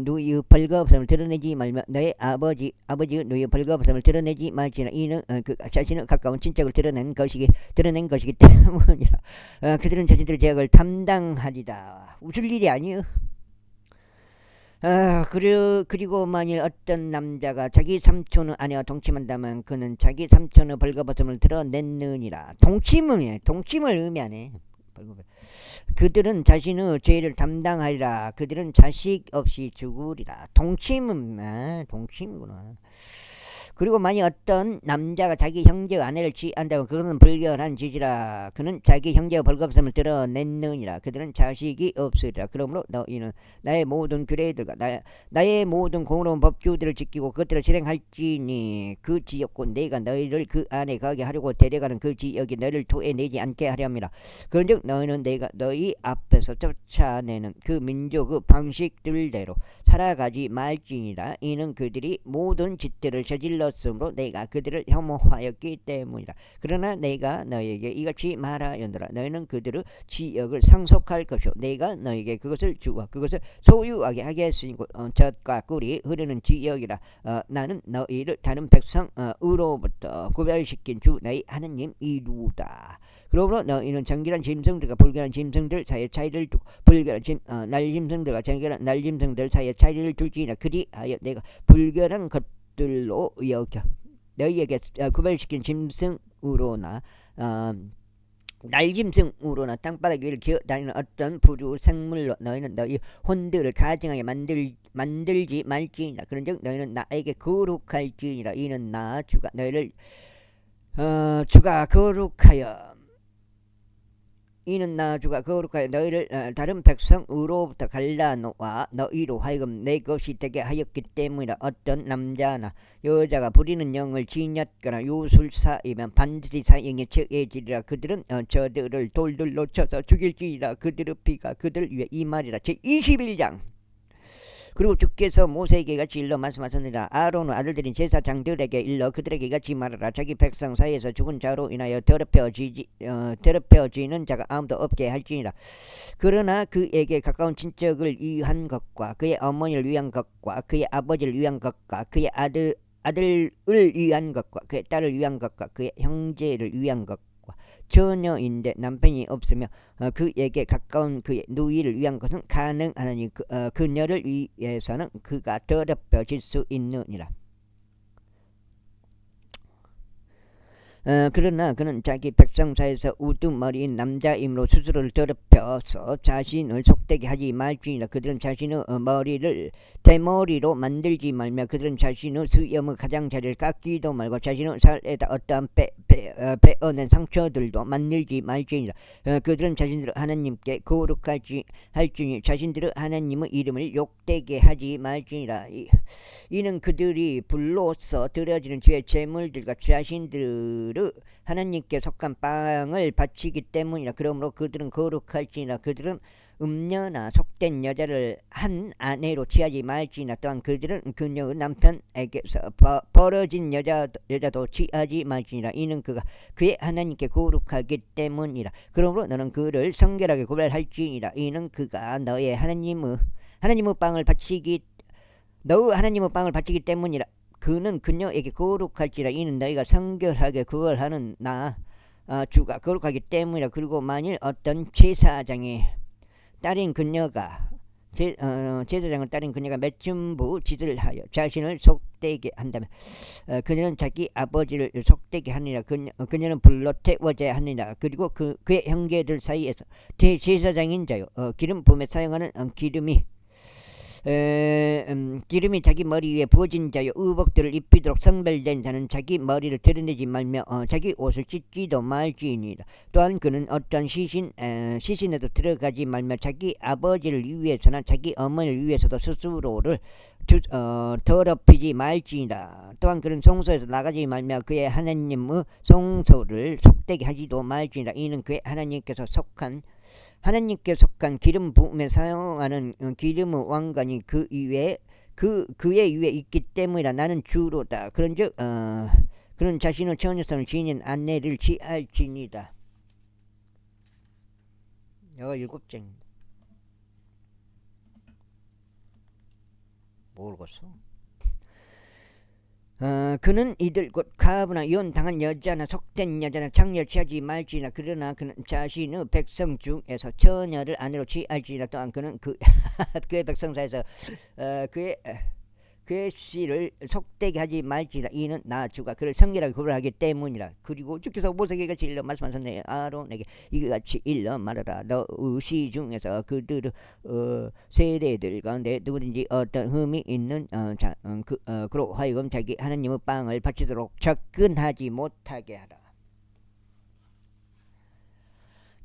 A: 누이의 벌거벗음을 드러내지 말며 너의 아버지의 누이의 벌거벗음을 드러내지 말지라. 이는 그 자신의 가까운 친척을 드러낸 것이기 때문이라. 그들은 자신들의 죄악을 담당하리다. 웃을 일이 아니요. 그리고 만일 어떤 남자가 자기 삼촌의 아내와 동침한다면 그는 자기 삼촌의 벌거벗음을 드러냈느니라. 동침을 의미하네. 그들은 자신의 죄를 담당하리라. 그들은 자식 없이 죽으리라. 동침이구나. 그리고 만일 어떤 남자가 자기 형제의 아내를 취한다고 그것은 불결한 짓이라. 그는 자기 형제의 벌거벗음을 드러냈느니라. 그들은 자식이 없으리라. 그러므로 너희는 나의 모든 규례들과 나의 모든 공의로운 법규들을 지키고 그것들을 실행할지니 그 지역곧 내가 너희를 그 안에 가게 하려고 데려가는 그 지역이 너희를 토해내지 않게 하려 함이라. 그런즉 너희는 내가 너희 앞에서 쫓아내는 그 민족의 방식들대로 살아가지 말지니라. 이는 그들이 모든 짓들을 저질렀으므로 내가 그들을 혐오하였기 때문이라. 그러나 내가 너희에게 이같이 말하였노라. 너희는 그들의 지역을 상속할 것이요 내가 너희에게 그것을 주어 그것을 소유하게 하겠으니 곧 젖과 꿀이 흐르는 지역이라. 나는 너희를 다른 백성으로부터 구별시킨 주 너희 하느님이루다. 그러므로 너희는 정결한 짐승들과 불결한 짐승들 사이에 차이를 두고 불결한 날짐승들과 정결한 날짐승들 사이에 차이를 둘지니라. 그리하여 내가 불결한 것들로 여겨 너희에게 구별시킨 짐승으로나 날짐승으로나 땅바닥 위를 기어다니는 어떤 부류 생물로 너희는 너희 혼들을 가증하게 만들지 말지니라. 그런즉 너희는 나에게 거룩할지니라. 이는 나 주가 너희를 거룩하여 너희를 다른 백성으로부터 갈라놓아 너희로 하여금 내 것이 되게 하였기 때문이라. 어떤 남자나 여자가 부리는 영을 지녔거나 요술사이면 반드시 사형에 처해지리라. 그들은 저들을 돌들로 쳐서 죽일지니라. 그들의 피가 그들 위에 이 말이라. 제21장. 그리고 주께서 모세에게 같이 일러 말씀하셨느니라. 아론의 아들들인 제사장들에게 일러 그들에게 같이 말하라. 자기 백성 사이에서 죽은 자로 인하여 더럽혀지는 자가 아무도 없게 할지니라. 그러나 그에게 가까운 친척을 위한 것과 그의 어머니를 위한 것과 그의 아버지를 위한 것과 그의 아들을 위한 것과 그의 딸을 위한 것과 그의 형제를 위한 것과 처녀인데 남편이 없으며 그에게 가까운 그의 누이를 위한 것은 가능하나니 그녀를 위해서는 그가 더럽혀질 수 있느니라. 그러나 그는 자기 백성 사이에서 우두머리인 남자이므로 스스로를 더럽혀서 자신을 속되게 하지 말지니라. 그들은 자신의 머리를 대머리로 만들지 말며 그들은 자신의 수염의 가장자리를 깎지도 말고 자신의 살에다 어떠한 빼어낸 상처들도 만들지 말지니라. 그들은 자신들의 하나님께 거룩할지니 자신들의 하나님의 이름을 욕되게 하지 말지니라. 이는 그들이 불로서 드려지는 주의 제물들과 자신들의 하나님께 속한 빵을 바치기 때문이라. 그러므로 그들은 거룩할지니라. 그들은 음녀나 속된 여자를 한 아내로 취하지 말지니라. 또한 그들은 그녀의 남편에게서 벌어진 여자도 취하지 말지니라. 이는 그가 그의 하나님께 거룩하기 때문이라. 그러므로 너는 그를 성결하게 구별할지니라. 이는 그가 너의 하나님의 빵을 바치기 때문이라. 그는 그녀에게 거룩할지라. 이는 너희가 성결하게 그걸 하는 나 주가 거룩하기 때문이라. 그리고 만일 어떤 제사장의 딸인 그녀가 제사장을 따른 그녀가 맺춤부 짓을 하여 자신을 속되게 한다면 그녀는 자기 아버지를 속되게 하느니라. 그녀는 불로 태워져야 하느니라. 그리고 그의 형제들 사이에서 제사장인 자요 기름 부음에 사용하는 기름이 자기 머리 위에 부어진 자요 의복들을 입히도록 성별된 자는 자기 머리를 드러내지 말며 자기 옷을 찢지도 말지니라. 또한 그는 어떤 시신에도 들어가지 말며 자기 아버지를 위해서나 자기 어머니를 위해서도 스스로를 더럽히지 말지니라. 또한 그는 성소에서 나가지 말며 그의 하나님의 성소를 속되게 하지도 말지니라. 이는 그의 하나님께 속한 기름 부음에 사용하는 기름의 왕관이 그의 위에 있기 때문이라. 나는 주로다. 그런즉 그는 자신의 처녀성을 지닌 아내를 취할지니다. 여가 7장. 모르겠어. 그는 이들 곧 가부나 이혼 당한 여자나 속된 여자나 장녀를 취하지 말지나. 그러나 그는 자신의 백성 중에서 처녀를 아내로 취할지나. 또한 그는 그의 백성 사이에서 그의 씨를 속되게 하지 말지라. 이는 나 주가 그를 성결하게 구별하기 때문이라. 그리고 주께서 모세에게 일러 말씀하셨네. 아론에게 이같이 일러 말하라. 너의 씨 중에서 그들의 세대들 가운데 누구든지 어떤 흠이 있는 그로 하여금 자기 하나님의 빵을 바치도록 접근하지 못하게 하라.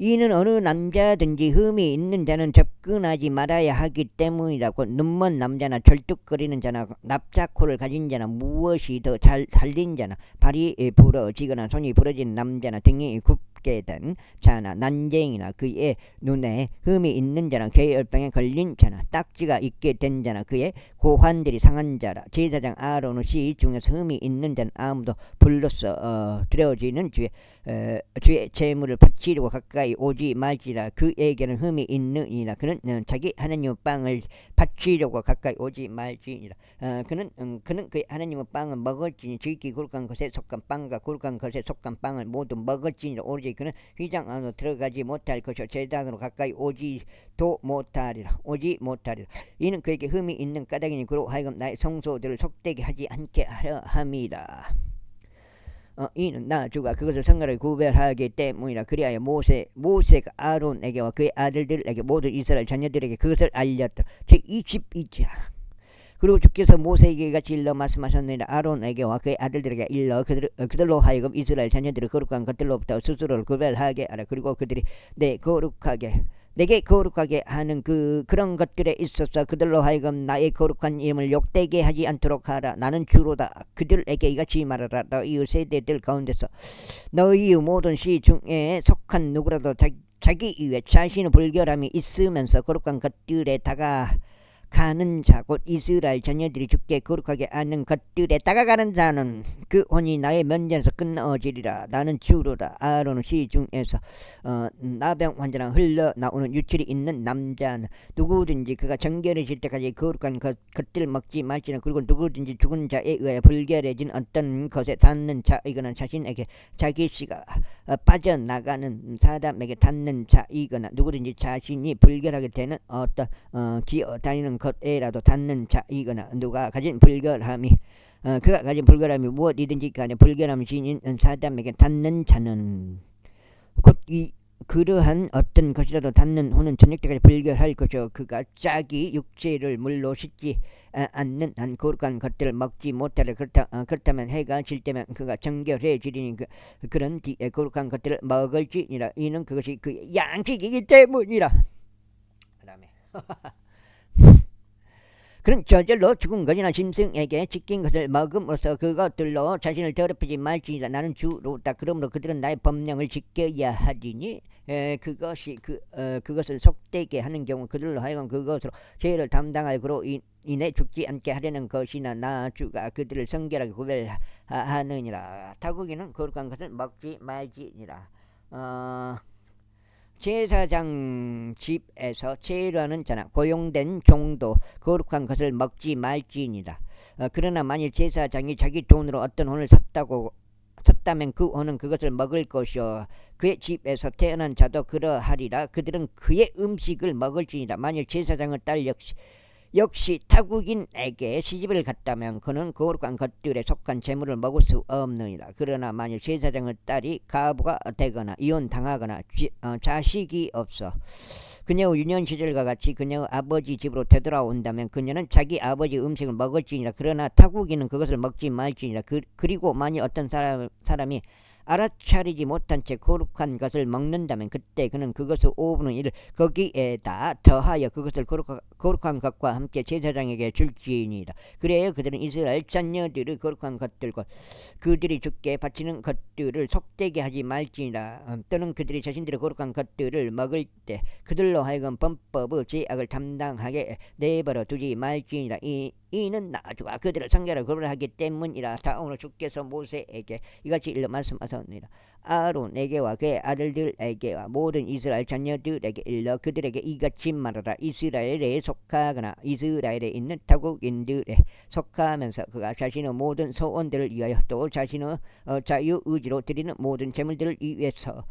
A: 이는 어느 남자든지 흠이 있는 자는 접근하지 말아야 하기 때문이라고. 눈먼 남자나 절뚝거리는 자나 납작코를 가진 자나 무엇이 더 잘 살린 자나 발이 부러지거나 손이 부러진 남자나 등이 굽게 된 자나 난쟁이나 그의 눈에 흠이 있는 자나 궤열병에 걸린 자나 딱지가 있게 된 자나 그의 고환들이 상한 자라. 제사장 아론의 씨 중에서 흠이 있는 자는 아무도 불로써 드려지는 주의 제물을 바치려고 가까이 오지 말지라. 그에게는 흠이 있느니라. 그는 자기 하나님의 빵을 바치려고 가까이 오지 말지니라. 그는 그의 하나님의 빵을 먹을지니 지극히 거룩한 것에 속한 빵과 거룩한 것에 속한 빵을 모두 먹을지니라. 오로지 그는 휘장 안으로 들어가지 못할 것이요 제단으로 가까이 오지도 못하리라. 이는 그에게 흠이 있는 까닭이니 그로 하여금 나의 성소들을 속되게 하지 않게 하려 함이라. 이는 나 주가 그것을 성결하게 구별하기 때문이라. 그리하여 모세가 아론에게와 그의 아들들에게 모든 이스라엘 자녀들에게 그것을 알렸다. 제22장. 그리고 주께서 모세에게 같이 일러 말씀하셨느니라. 아론에게와 그의 아들들에게 일러 그들로 하여금 이스라엘 자녀들의 거룩한 것들로부터 스스로를 구별하게 하라. 그리고 그들이 내게 거룩하게 하는 그런 것들에 있어서 그들로 하여금 나의 거룩한 이름을 욕되게 하지 않도록 하라. 나는 주로다. 그들에게 이같이 말하라. 너희의 세대들 가운데서 너희의 모든 시 중에 속한 누구라도 자기 위에 자신의 불결함이 있으면서 거룩한 것들에 다가가는 자 곧 이스라엘 자녀들이 주께 거룩하게 하는 것들에 다가가는 자는 그 혼이 나의 면전에서 끊어지리라. 나는 주로다. 아론의 씨 중에서 나병 환자나 흘러나오는 유출이 있는 남자는 누구든지 그가 정결해질 때까지 거룩한 것들을 먹지 말지나. 그리고 누구든지 죽은 자에 의해 불결해진 어떤 것에 닿는 자이거나 자신에게 자기 씨가 빠져나가는 사람에게 닿는 자이거나 누구든지 자신이 불결하게 되는 어떤 기어다니는 것에라도 닿는 자이거나 누가 가진 불결함이 그가 가진 불결함이 무엇이든지 간에 불결함을 지닌 사람에게 닿는 자는 곧 그러한 어떤 것이라도 닿는 혼은 저녁 때까지 불결할 것이요 그가 자기 육체를 물로 씻지 않는 한 거룩한 것들을 먹지 못하려. 그렇다면 해가 질 때면 그가 정결해지리니 그런 뒤에 거룩한 것들을 먹을지니라. 이는 그것이 그의 양식이기 때문이라. 그 다음에 그는 저절로 죽은 것이나 짐승에게 지킨 것을 먹음으로써 그것들로 자신을 더럽히지 말지니라. 나는 주로다. 그러므로 그들은 나의 법령을 지켜야 하리니 그것을 속되게 하는 경우 그들로 하여금 그것으로 죄를 담당하여 그로 인해 죽지 않게 하려는 것이나 나 주가 그들을 성결하게 구별하느니라. 타국이는 거룩한 것을 먹지 말지니라. 제사장 집에서 제일하는 자나 고용된 종도 거룩한 것을 먹지 말지니라. 그러나 만일 제사장이 자기 돈으로 어떤 혼을 샀다면 그 혼은 그것을 먹을 것이요 그의 집에서 태어난 자도 그러하리라. 그들은 그의 음식을 먹을지니라. 만일 제사장의 딸 역시 타국인에게 시집을 갔다면 그는 거룩한 것들에 속한 재물을 먹을 수 없느니라. 그러나 만일 제사장의 딸이 가부가 되거나 이혼당하거나 자식이 없어 그녀의 유년 시절과 같이 그녀의 아버지 집으로 되돌아온다면 그녀는 자기 아버지 음식을 먹을지니라. 그러나 타국인은 그것을 먹지 말지니라. 그리고 만일 어떤 사람이 알아차리지 못한 채 거룩한 것을 먹는다면 그때 그는 그것의 5분의 1을 거기에다 더하여 그것을 거룩한 것과 함께 제사장에게 줄지니라. 그래야 그들은 이스라엘 자녀들의 거룩한 것들과 그들이 주께 바치는 것들을 속되게 하지 말지니라. 또는 그들이 자신들의 거룩한 것들을 먹을 때 그들로 하여금 범법의 죄악을 담당하게 내버려 두지 말지니라. 이는 나주가 그들을 상대로 거론하기 때문이라. 다음으로 주께서 모세에게 이같이 일러 말씀하셨느니라. 아론에게와 그의 아들들에게와 모든 이스라엘 자녀들에게 일러 그들에게 이같이 말하라. 이스라엘에 속하거나 이스라엘에 있는 타국인들에 속하면서 그가 자신의 모든 소원들을 위하여 또 자신의 자유의지로 드리는 모든 제물들을 위해서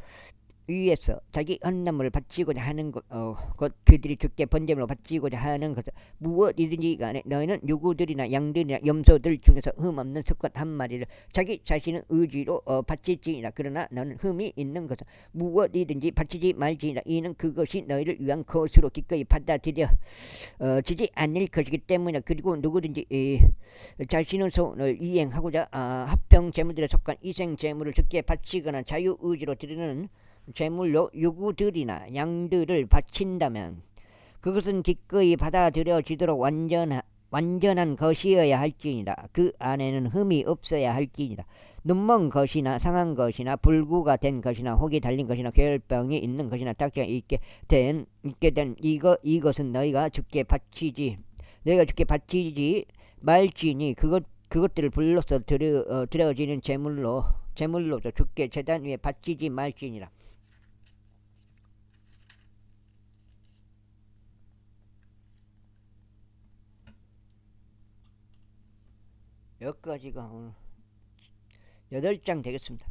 A: 자기 헌나물을 바치고자 하는 곧 그들이 주께 번제물로 바치고자 하는 것은 무엇이든지 간에 너희는 누구들이나 양들이나 염소들 중에서 흠없는 수컷 한 마리를 자기 자신의 의지로 바칠지니라. 그러나 너는 흠이 있는 것은 무엇이든지 바치지 말지니라. 이는 그것이 너희를 위한 것으로 기꺼이 받아들여 지지 않을 것이기 때문이라. 그리고 누구든지 자신의 소원을 이행하고자 합병 제물들에 속한 이생 제물을 주께 바치거나 자유의지로 드리는 제물로 유구들이나 양들을 바친다면 그것은 기꺼이 받아들여지도록 완전한 것이어야 할지니라. 그 안에는 흠이 없어야 할지니라. 눈먼 것이나 상한 것이나 불구가 된 것이나 혹이 달린 것이나 궤혈병이 있는 것이나 딱지가 있게 된 이것은 너희가 주께 바치지 말지니 그것들을 불로서 드려지는 제물로도 주께 제단 위에 바치지 말지니라. 여기까지가 8장 되겠습니다.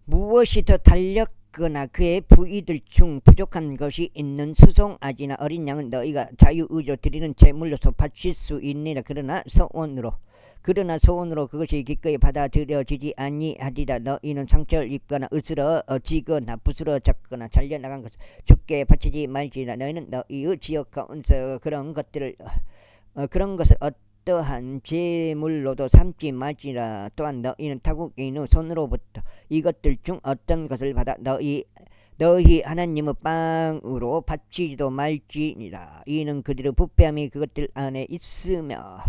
A: 무엇이 더 달렸거나 그의 부위들 중 부족한 것이 있는 수송아지나 어린 양은 너희가 자유의지로 드리는 제물로서 바칠 수 있느니라. 그러나 소원으로 그것이 기꺼이 받아들여지지 아니하리라. 너희는 상처를 입거나 으스러지거나 부스러졌거나 잘려나간 것을 주께 바치지 말지라. 너희는 너희의 지역 가운데서 그런 것을 어떠한 제물로도 삼지 말지라. 또한 너희는 타국인의 손으로부터 이것들 중 어떤 것을 받아 너희 하나님의 빵으로 바치지도 말지니라. 이는 그들의 부패함이 그것들 안에 있으며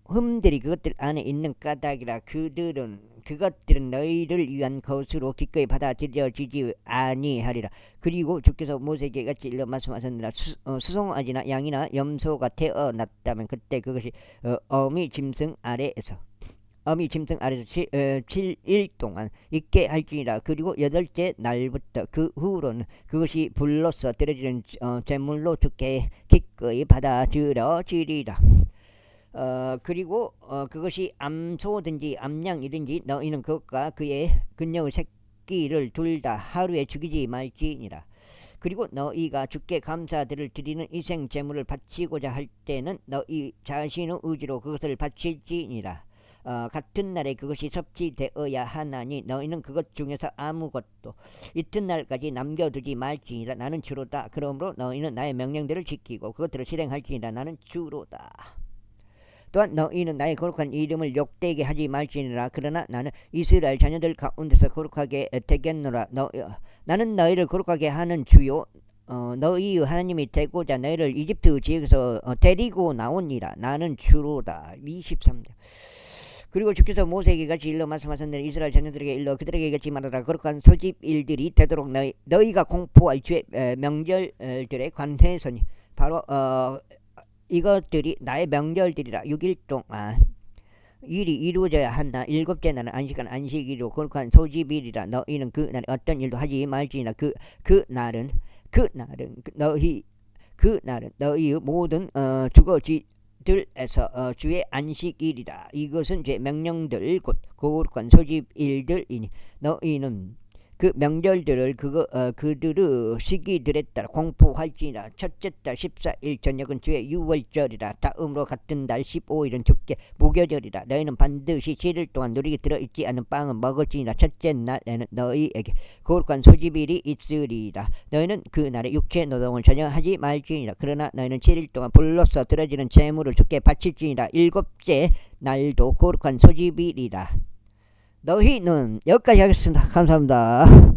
A: 흠들이 그것들 안에 있는 까닭이라. 그것들은 너희를 위한 것으로 기꺼이 받아들여지지 아니하리라. 그리고 주께서 모세에게 같이 일러 말씀하셨느니라. 수송아지나 양이나 염소가 태어났다면 그때 그것이 어미 짐승 아래에서 7일 동안 있게 할지니라. 그리고 8째 날부터 그 후로는 그것이 불로서 드려지는 제물로 주께 기꺼이 받아들여지리라. 그리고 그것이 암소든지 암양이든지 너희는 그것과 그녀의 새끼를 둘 다 하루에 죽이지 말지니라. 그리고 너희가 주께 감사들을 드리는 이생 제물을 바치고자 할 때는 너희 자신의 의지로 그것을 바칠지니라. 같은 날에 그것이 섭취되어야 하나니 너희는 그것 중에서 아무것도 이튿날까지 남겨두지 말지니라. 나는 주로다. 그러므로 너희는 나의 명령들을 지키고 그것들을 실행할지니라. 나는 주로다. 또한 너희는 나의 거룩한 이름을 욕되게 하지 말지니라. 그러나 나는 이스라엘 자녀들 가운데서 거룩하게 되겠노라. 나는 너희를 거룩하게 하는 주요 너희 하나님이 되고자 너희를 이집트 지역에서 데리고 나오니라. 나는 주로다. 23절. 그리고 주께서 모세에게 같이 일러 말씀하셨느니라. 이스라엘 자녀들에게 일러 그들에게 같이 말하라. 거룩한 소집 일들이 되도록 너희가 공포할 주의 명절들에 관해서니 바로 이것들이 나의 명절들이라. 6일 동안 일이 이루어져야 한다. 7째 날은 안식한 안식일이요 거룩한 소집일이라. 너희는 그 날에 어떤 일도 하지 말지니라. 그 날은 너희의 모든 주거지들에서 주의 안식일이라. 이것은 제 명령들 곧 거룩한 소집일들이니 너희는 그 명절들을 그들의 시기들에 따라 공포할지니라. 첫째 달 14일 저녁은 주의 유월절이라. 다음으로 같은 달 15일은 주께 무교절이라. 너희는 반드시 7일 동안 누리게 들어있지 않은 빵은 먹을지니라. 첫째 날에는 너희에게 거룩한 소집일이 있으리라. 너희는 그 날에 육체 노동을 전혀 하지 말지니라. 그러나 너희는 7일 동안 불로서 들어지는 제물을 주께 바칠지니라. 7째 날도 거룩한 소집이리라. 너희는 여기까지 하겠습니다. 감사합니다.